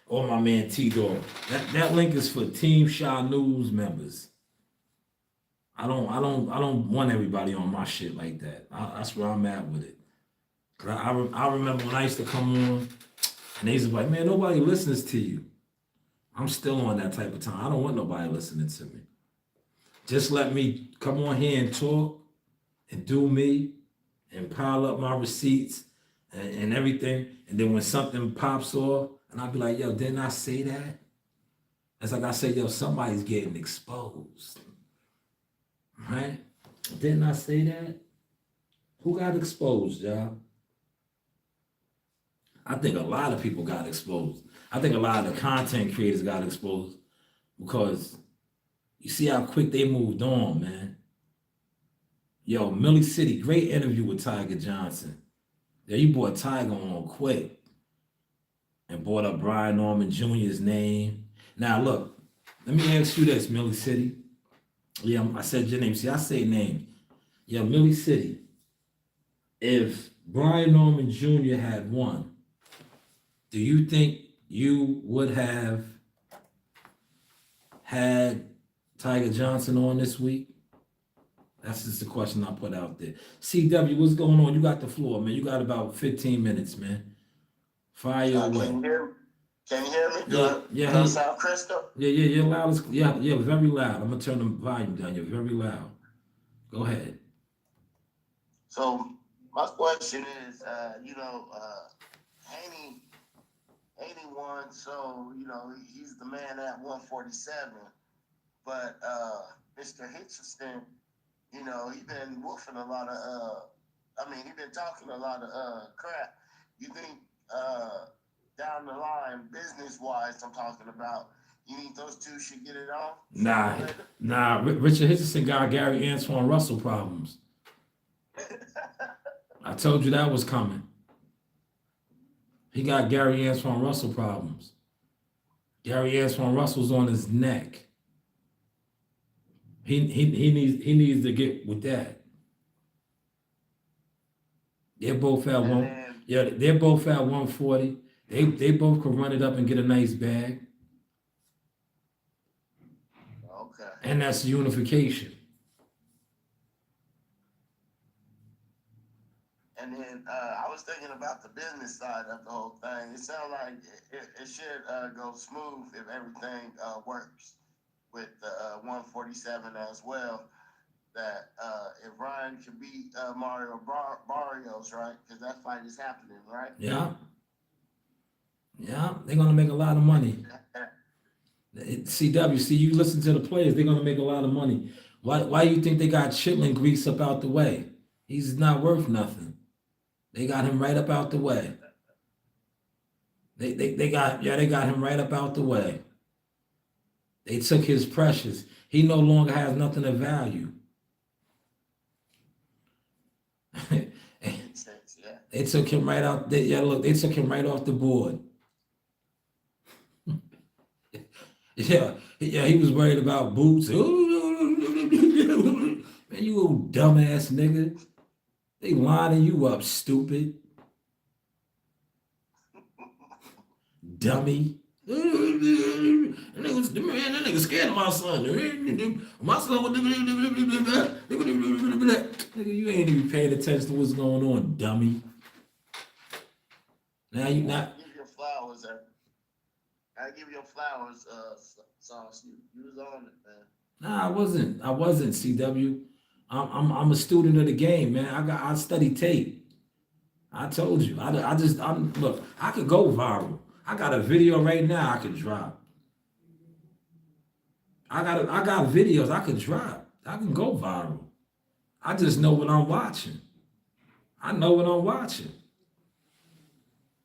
Or my man T-Dog. That link is for Team Shaw News members. I don't want everybody on my shit like that. That's where I'm at with it. I remember when I used to come on, and they used to be like, man, nobody listens to you. I'm still on that type of time. I don't want nobody listening to me. Just let me come on here and talk and do me and pile up my receipts and everything. And then when something pops off, and I'll be like, yo, didn't I say that? It's like I say, yo, somebody's getting exposed. Right? Didn't I say that? Who got exposed, y'all? I think a lot of people got exposed. I think a lot of the content creators got exposed because you see how quick they moved on, man. Yo, Millie City, great interview with Tiger Johnson. Yeah, you brought Tiger on quick and brought up Brian Norman Jr.'s name. Now, look, let me ask you this, Millie City. Yeah, I said your name. See, I say name. Yeah, Millie City. If Brian Norman Jr. had won, do you think you would have had Tiger Johnson on this week? That's just the question I put out there. CW, what's going on? You got the floor, man. You got about 15 minutes, man. Fire away. Can you hear me? Yeah, Do I sound crystal? Yeah, you're loud as, yeah, very loud. I'm gonna turn the volume down. You're very loud. Go ahead. So my question is, Haney won, so he's the man at 147. But Mr. Hitchison, he been woofing a lot of he been talking a lot of crap. You think down the line, business wise, I'm talking about, you think those two should get it on? Nah. Richard Hitchison got Gary Antoine Russell problems. I told you that was coming. He got Gary Antoine Russell problems. Gary Antoine Russell's on his neck. He needs to get with that. They're both at they're both at 140. They both could run it up and get a nice bag. Okay. And that's unification. And then I was thinking about the business side of the whole thing. It sounds like it should go smooth if everything works with the 147 as well. That if Ryan can beat Mario Barrios, right? Because that fight is happening, right? Yeah, yeah, they're gonna make a lot of money. CW, see, you listen to the players, they're gonna make a lot of money. Why you think they got Chitlin Grease up out the way? He's not worth nothing. They got him right up out the way. They got him right up out the way. They took his precious. He no longer has nothing of value. Yeah. They took him right out. They took him right off the board. Yeah, he was worried about boots. Man, you old dumbass nigga. They lining you up, stupid. Dummy. That nigga scared of my son. My son would nigga, you ain't even paying attention to what's going on, dummy. Now you not. Give your flowers, I give your flowers, Sauce. You was on it, man. Nah, I wasn't, CW. I'm a student of the game, man. I study tape. I told you. Look, I could go viral. I got a video right now I could drop. I got videos I could drop. I can go viral. I just know what I'm watching. I know what I'm watching.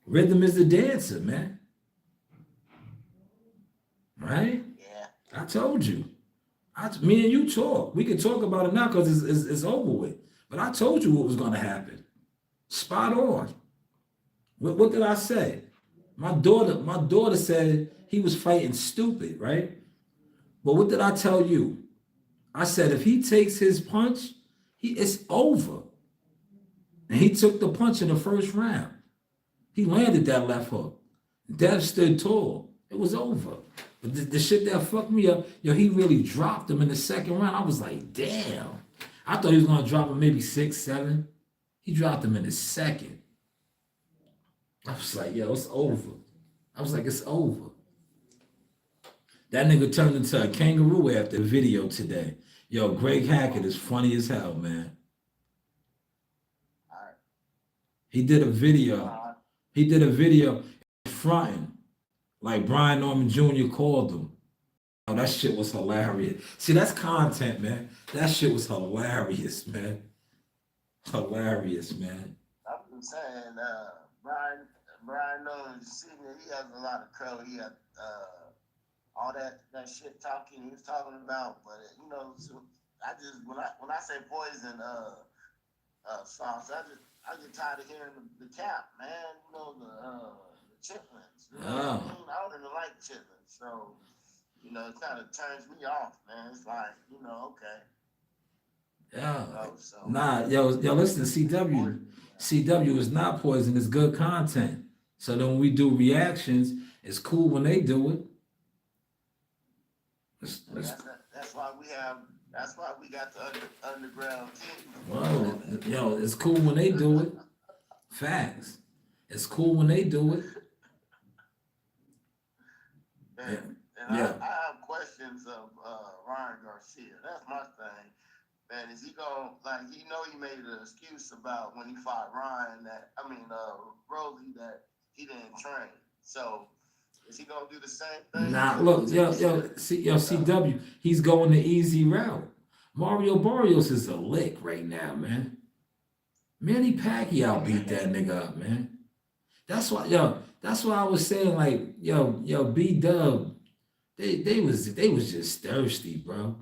Rhythm is the dancer, man. Right? Yeah. I told you. Me and you talk. We can talk about it now because it's over with. But I told you what was going to happen. Spot on. What did I say? My daughter said he was fighting stupid, right? But what did I tell you? I said if he takes his punch, it's over. And he took the punch in the first round. He landed that left hook. Dev stood tall. It was over. But the shit that fucked me up, he really dropped him in the second round. I was like, damn. I thought he was gonna drop him maybe 6, 7. He dropped him in the second. I was like, it's over. I was like, it's over. That nigga turned into a kangaroo after the video today. Greg Hackett is funny as hell, man. All right. He did a video fronting like Brian Norman Jr. called him. Oh, that shit was hilarious. See, that's content, man. That shit was hilarious, man. Hilarious, man. I've been saying, Brian Nolan Sr., he has a lot of curl. He had all that shit talking he was talking about. But so I just when I say poison sauce, I get tired of hearing the cap, man. The chitlins. Oh. I don't even like chitlins, so it kind of turns me off, man. It's like okay. Yeah. So, Nah, listen, CW. CW is not poison, it's good content. So then when we do reactions, it's cool when they do it. That's why we got the underground team. Well, it's cool when they do it. Facts. It's cool when they do it. And Yeah. I have questions of Ryan Garcia. That's my thing. Man, is he gonna he made an excuse about when he fought Ryan Rosie that he didn't train. So is he gonna do the same thing? Nah, look, CW, he's going the easy route. Mario Barrios is a lick right now, man. Manny Pacquiao beat that nigga up, man. That's why I was saying, like, B-Dub, they was just thirsty, bro.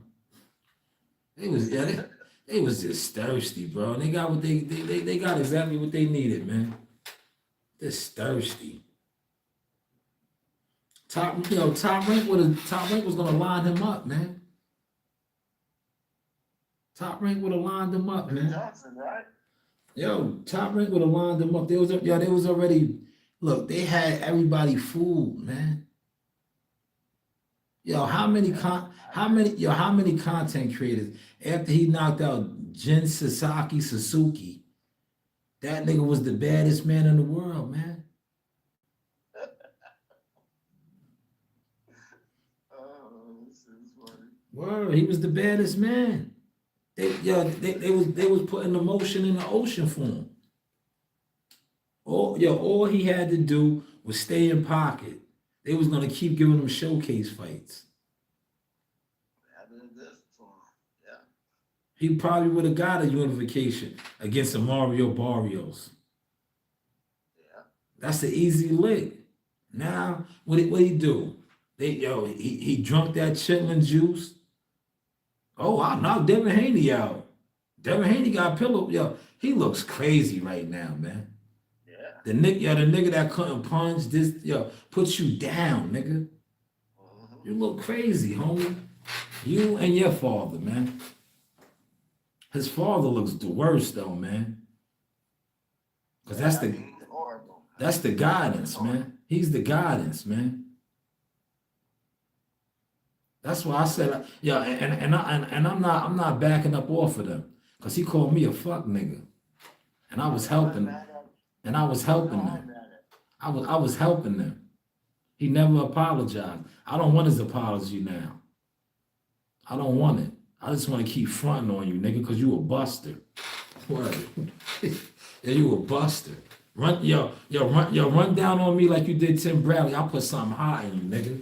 They was just thirsty, bro. And they got what they got exactly what they needed, man. Just thirsty. Top Rank was gonna line him up, man. Top Rank would have lined him up, man. Johnson, right? Top Rank would have lined them up. They was already. Look, they had everybody fooled, man. How many content creators after he knocked out Jin Suzuki, That nigga was the baddest man in the world, man. Oh, this is funny. Word, he was the baddest man. They was putting the motion in the ocean for him. All he had to do was stay in pocket. They was gonna keep giving him showcase fights. Having this for him. Yeah. He probably would have got a unification against a Mario Barrios. Yeah. That's the easy lick. Now, what he do? He drunk that chitlin juice. Oh, I knocked Devin Haney out. Devin Haney got pillow. He looks crazy right now, man. Yeah. The nigga that couldn't punch this, puts you down, nigga. Mm-hmm. You look crazy, homie. You and your father, man. His father looks the worst though, man. Cause He's horrible. that's the guidance, man. He's the guidance, man. That's why I said, and I'm not backing up off of them, cause he called me a fuck nigga, and I was helping, and I was helping them. I was helping them. He never apologized. I don't want his apology now. I don't want it. I just want to keep fronting on you, nigga, cause you a buster. Word. Yeah, you a buster. Run down on me like you did Tim Bradley. I'll put something hot in you, nigga.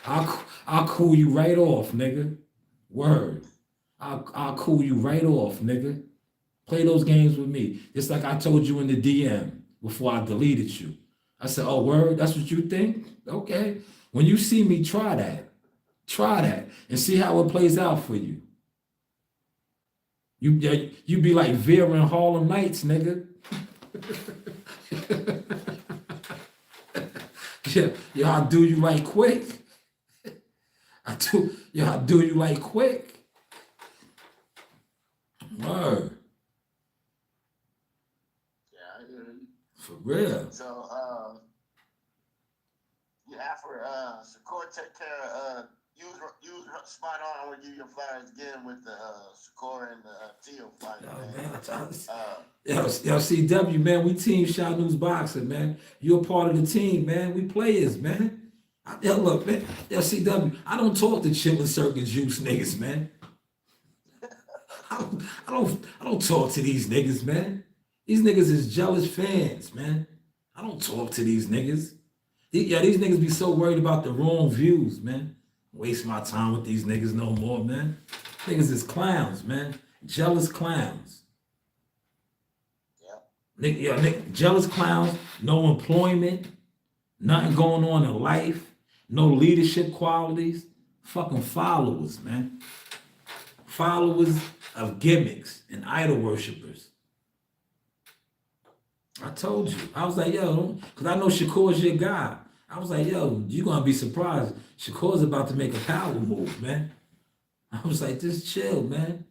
I'll cool you right off, nigga. Word. I'll cool you right off, nigga. Play those games with me. Just like I told you in the DM before I deleted you. I said, oh, word, that's what you think? Okay. When you see me, try that. Try that and see how it plays out for you. You be like Vera in Harlem Nights, nigga. I'll do you like quick. I'll do you like quick. Word. Yeah, I hear you. For real. So, after Shakur take care of use spot on. I'm gonna give you your flowers again with the Shakur and the Teal fight, man. CW, man, we team Shot News Boxing, man. You're a part of the team, man. We players, man. Look, man. CW, I don't talk to Chitlin Circuit Juice niggas, man. I don't talk to these niggas, man. These niggas is jealous fans, man. I don't talk to these niggas. These niggas be so worried about the wrong views, man. Waste my time with these niggas no more, man. Niggas is clowns, man. Jealous clowns. Nigga, jealous clowns, no employment, nothing going on in life, no leadership qualities. Fucking followers, man. Followers of gimmicks and idol worshipers. I told you. I was like, yo, because I know Shakur's your guy. I was like, yo, you're going to be surprised. Shakur's about to make a power move, man. I was like, just chill, man.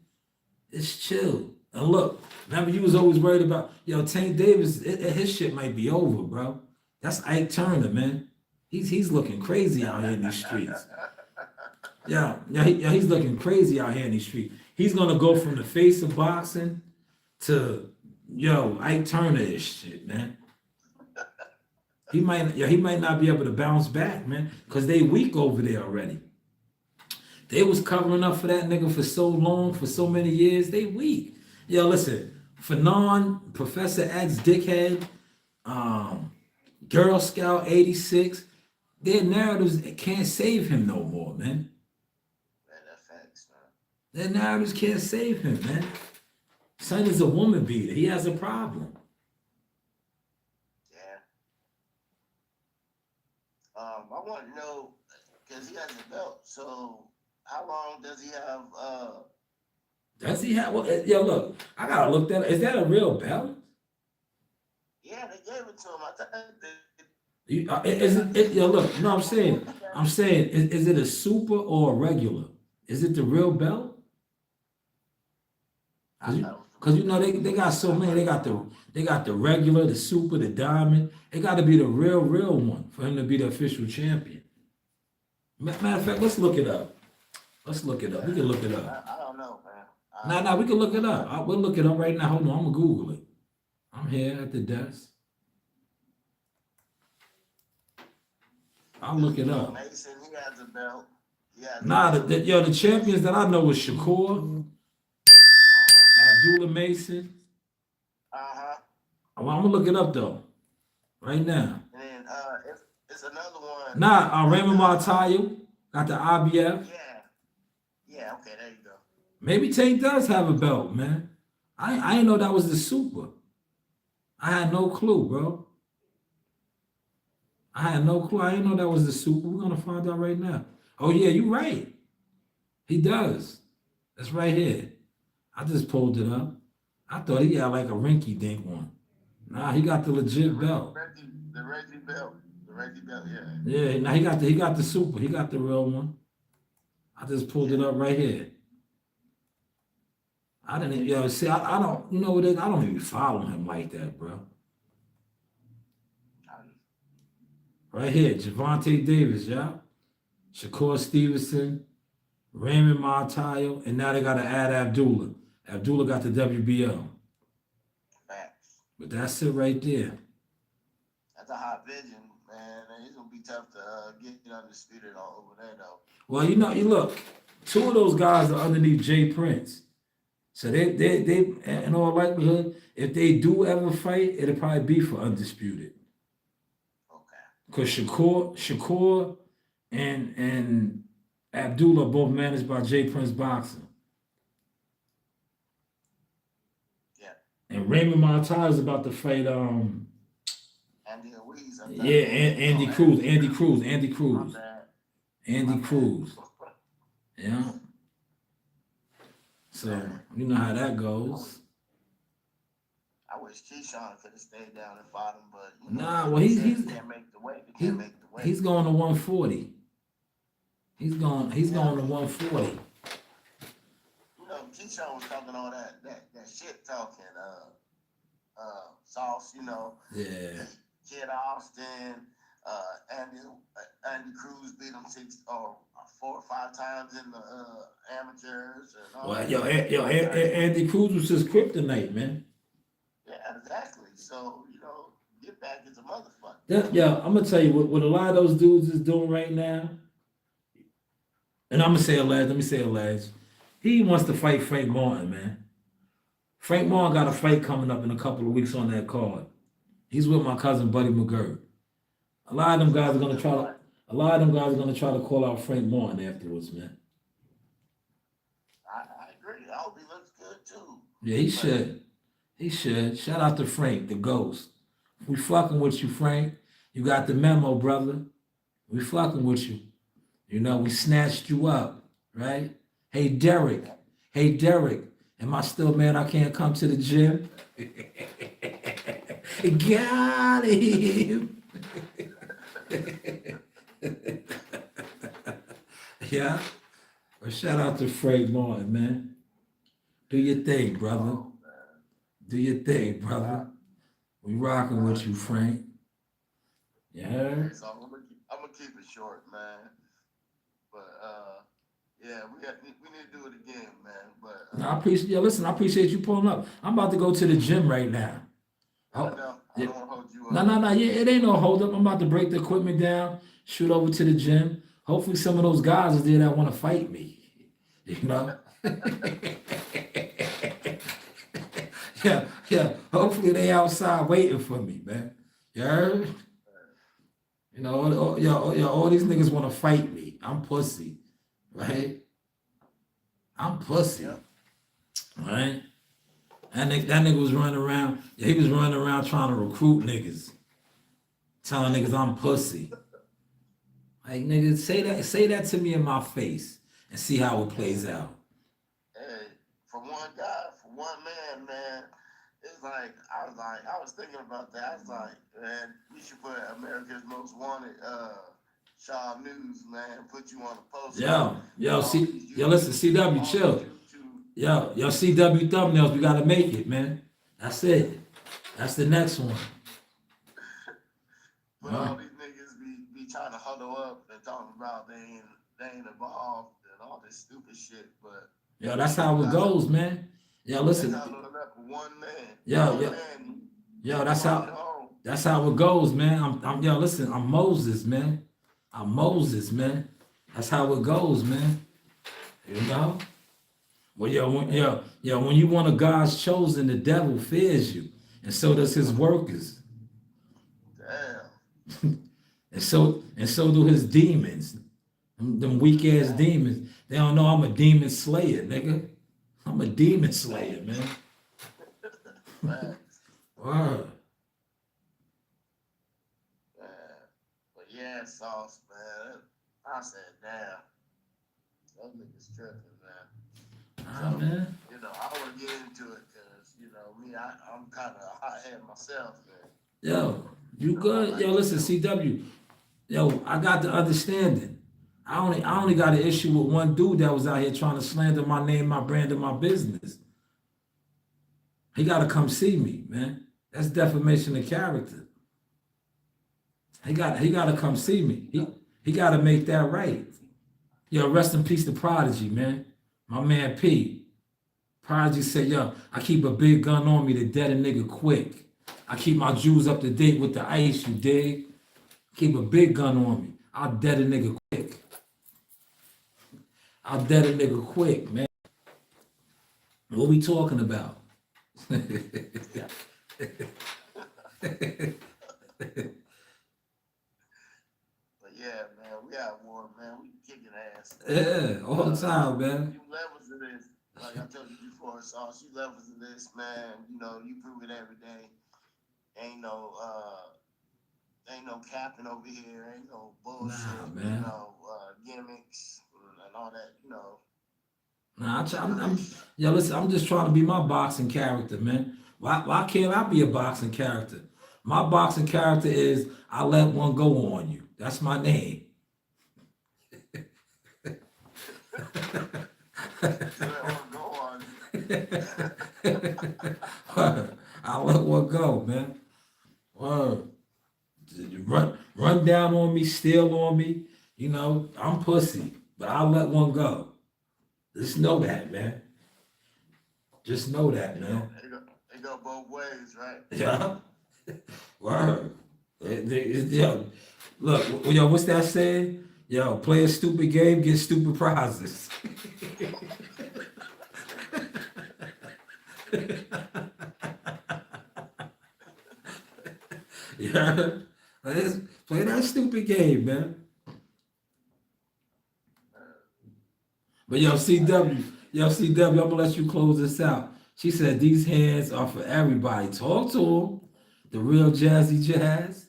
Just chill. And look, remember you was always worried about, Tank Davis, his shit might be over, bro. That's Ike Turner, man. He's looking crazy out here in these streets. He's looking crazy out here in these streets. He's going to go from the face of boxing to, Ike Turner-ish shit, man. He might not be able to bounce back, man, because they weak over there already. They was covering up for that nigga for so long, for so many years. They weak. Listen, Fanon, Professor X, Dickhead, Girl Scout 86, their narratives can't save him no more, man. That's facts, man. Their narratives can't save him, man. Son is a woman beater. He has a problem. I want to know, because he has a belt, so how long does he have, Does he have, look, I gotta look that up. Is that a real belt? Yeah, they gave it to him. I thought Look, no, I'm saying, is it a super or a regular? Is it the real belt? Because they got so many. They got the regular, the super, the diamond. It got to be the real one for him to be the official champion. Matter of fact, let's look it up. We can look it up. I don't know, man. Nah, we can look it up. We'll look it up right now. Hold on, I'm gonna Google it. I'm here at the desk. I'll look it up. Mason, he has a belt. He has Nah, a belt. the champions that I know was Shakur, Abdullah Mason. I'm gonna look it up though, right now. And then it's another one. Nah, Raymond Martayo got the IBF. Yeah, okay, there you go. Maybe Tank does have a belt, man. I didn't know that was the super. I had no clue, bro. I had no clue. I didn't know that was the super. We're gonna find out right now. Oh yeah, you're right. He does. That's right here. I just pulled it up. I thought he had like a rinky dink one. Nah, he got the legit belt. The Reggie belt. The Reggie belt, yeah. Yeah, now he got the super. He got the real one. I just pulled it up right here. I didn't, see, I don't, you know what it is? I don't even follow him like that, bro. Right here, Javante Davis, yeah. Shakur Stevenson, Raymond Martayo, and now they got to add Abdullah. Abdullah got the WBO. Facts. But that's it right there. That's a hot vision, man. And it's gonna be tough to get undisputed all over there, though. Well, you look, two of those guys are underneath Jay Prince. So they in all likelihood, if they do ever fight, it'll probably be for undisputed. Okay. Because Shakur and Abdullah are both managed by Jay Prince Boxing. Yeah. And Raymond Martayo is about to fight Andy Ruiz. Andy Cruz. Andy Cruz. Yeah. So you know how that goes. I wish Keyshawn could have stayed down and fought him, but Nah, well he's can't make the weight. He can't make the weight. He's going to 140. He's going to 140. You know, Keyshawn was talking all that shit talking, sauce, you know. Yeah. Kid Austin, Andy Cruz beat him 4 or 5 times in the amateurs and all Well, that. Andy Cruz was his kryptonite, man. Yeah, exactly. So, you know, get back as a motherfucker. I'm gonna tell you what a lot of those dudes is doing right now. And I'm gonna say let me say alleged. He wants to fight Frank Martin, man. Frank Martin got a fight coming up in a couple of weeks on that card. He's with my cousin Buddy McGirt. A lot of them guys are gonna try to call out Frank Martin afterwards, man. I agree. I hope he looks good too. Yeah, he should. He should. Shout out to Frank, the ghost. We fucking with you, Frank. You got the memo, brother. We fucking with you. You know, we snatched you up, right? Hey, Derek. Am I still mad I can't come to the gym? Got him. Yeah. Well, shout out to Frank Martin, man. Do your thing, brother. Do your thing, brother. We rocking with you, Frank. Yeah. So I'm gonna keep it short, man. But yeah, we need to do it again, man. But I appreciate you pulling up. I'm about to go to the gym right now. I don't want to hold you up. No. Yeah, it ain't no hold up. I'm about to break the equipment down, shoot over to the gym. Hopefully some of those guys is there that want to fight me. You know? Yeah. Hopefully they outside waiting for me, man. You heard? You know, all these niggas want to fight me. I'm pussy, right? I'm pussy, right? That nigga was running around. Yeah, he was running around trying to recruit niggas, telling niggas I'm pussy. Like, nigga, say that to me in my face and see how it plays out. Hey, for one guy, for one man, it's like I was thinking about that. I was like, man, we should put America's Most Wanted Shaw News, man, put you on the poster. Listen, CW, chill. Yo, CW thumbnails, we gotta make it, man. That's it. That's the next one. But all these niggas be trying to huddle up and talking about they ain't involved and all this stupid shit. But Yo, that's how it goes, man. Yo, listen. That's how it up for one man. Yo, One yo, man, yo, brought it home. that's how it goes, man. Yo, listen, I'm Moses, man. I'm Moses, man. That's how it goes, man. You know? Well, when you one of God's chosen, the devil fears you, and so does his workers, Damn. and so do his demons. Them weak ass demons. They don't know I'm a demon slayer, nigga. I'm a demon slayer, man. Facts. Word. Man. But yeah, Sauce, man. I said, damn. Those niggas tripping, man. Ah, man. You know, I want to get into it because, you know, me, I'm kind of a hothead myself, man. Yo, you good? Yo, listen, CW. Yo, I got the understanding. I only got an issue with one dude that was out here trying to slander my name, my brand, and my business. He gotta come see me, man. That's defamation of character. He gotta come see me. He gotta make that right. Yo, rest in peace to Prodigy, man. My man P. Prodigy said, yo, I keep a big gun on me to dead a nigga quick. I keep my Jews up to date with the ice, you dig? Keep a big gun on me. I'll dead a nigga quick. I'll dead a nigga quick, man. What we talking about? But yeah, man, we at war, man. We kicking ass. Yeah, all the time, man. You levels of this, like I told you before, Sauce. You levels of this, man. You know, you prove it every day. Ain't no capping over here. Ain't no bullshit. Nah, man. You know, gimmicks and all that. You know. Nah, yo, listen, I'm just trying to be my boxing character, man. Why can't I be a boxing character? My boxing character is I let one go on you. That's my name. I let one go, man. Word. Run down on me, steal on me. You know, I'm pussy, but I'll let one go. Just know that, man. Just know that, man. They go both ways, right? Yeah. Word. Yo, look, yo, what's that saying? Yo, play a stupid game, get stupid prizes. Yeah. Play that stupid game, man. But yo, CW, I'm gonna let you close this out. She said these hands are for everybody. Talk to them. The real Jazzy Jazz.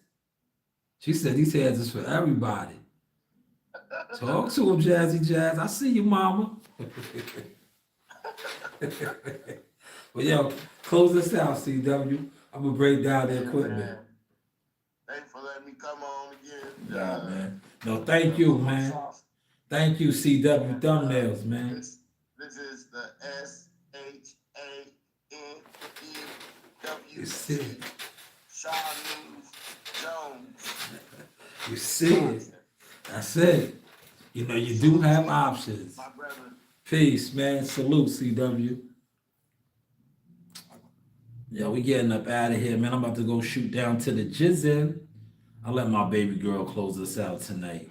She said these hands is for everybody. Talk to him, Jazzy Jazz. I see you, mama. Well, yo, close this out, CW. I'm gonna break down the equipment. Man. Thanks for letting me come on again. Nah, man. No, thank you, man. Thank you, CW Thumbnails, man. This is the You see SHANEWC. it. Shaw News Jones. You see it. That's it. You know, you do have options. My brother. Peace, man. Salute, CW. Yeah, we getting up out of here, man. I'm about to go shoot down to the jizzin'. I'll let my baby girl close us out tonight.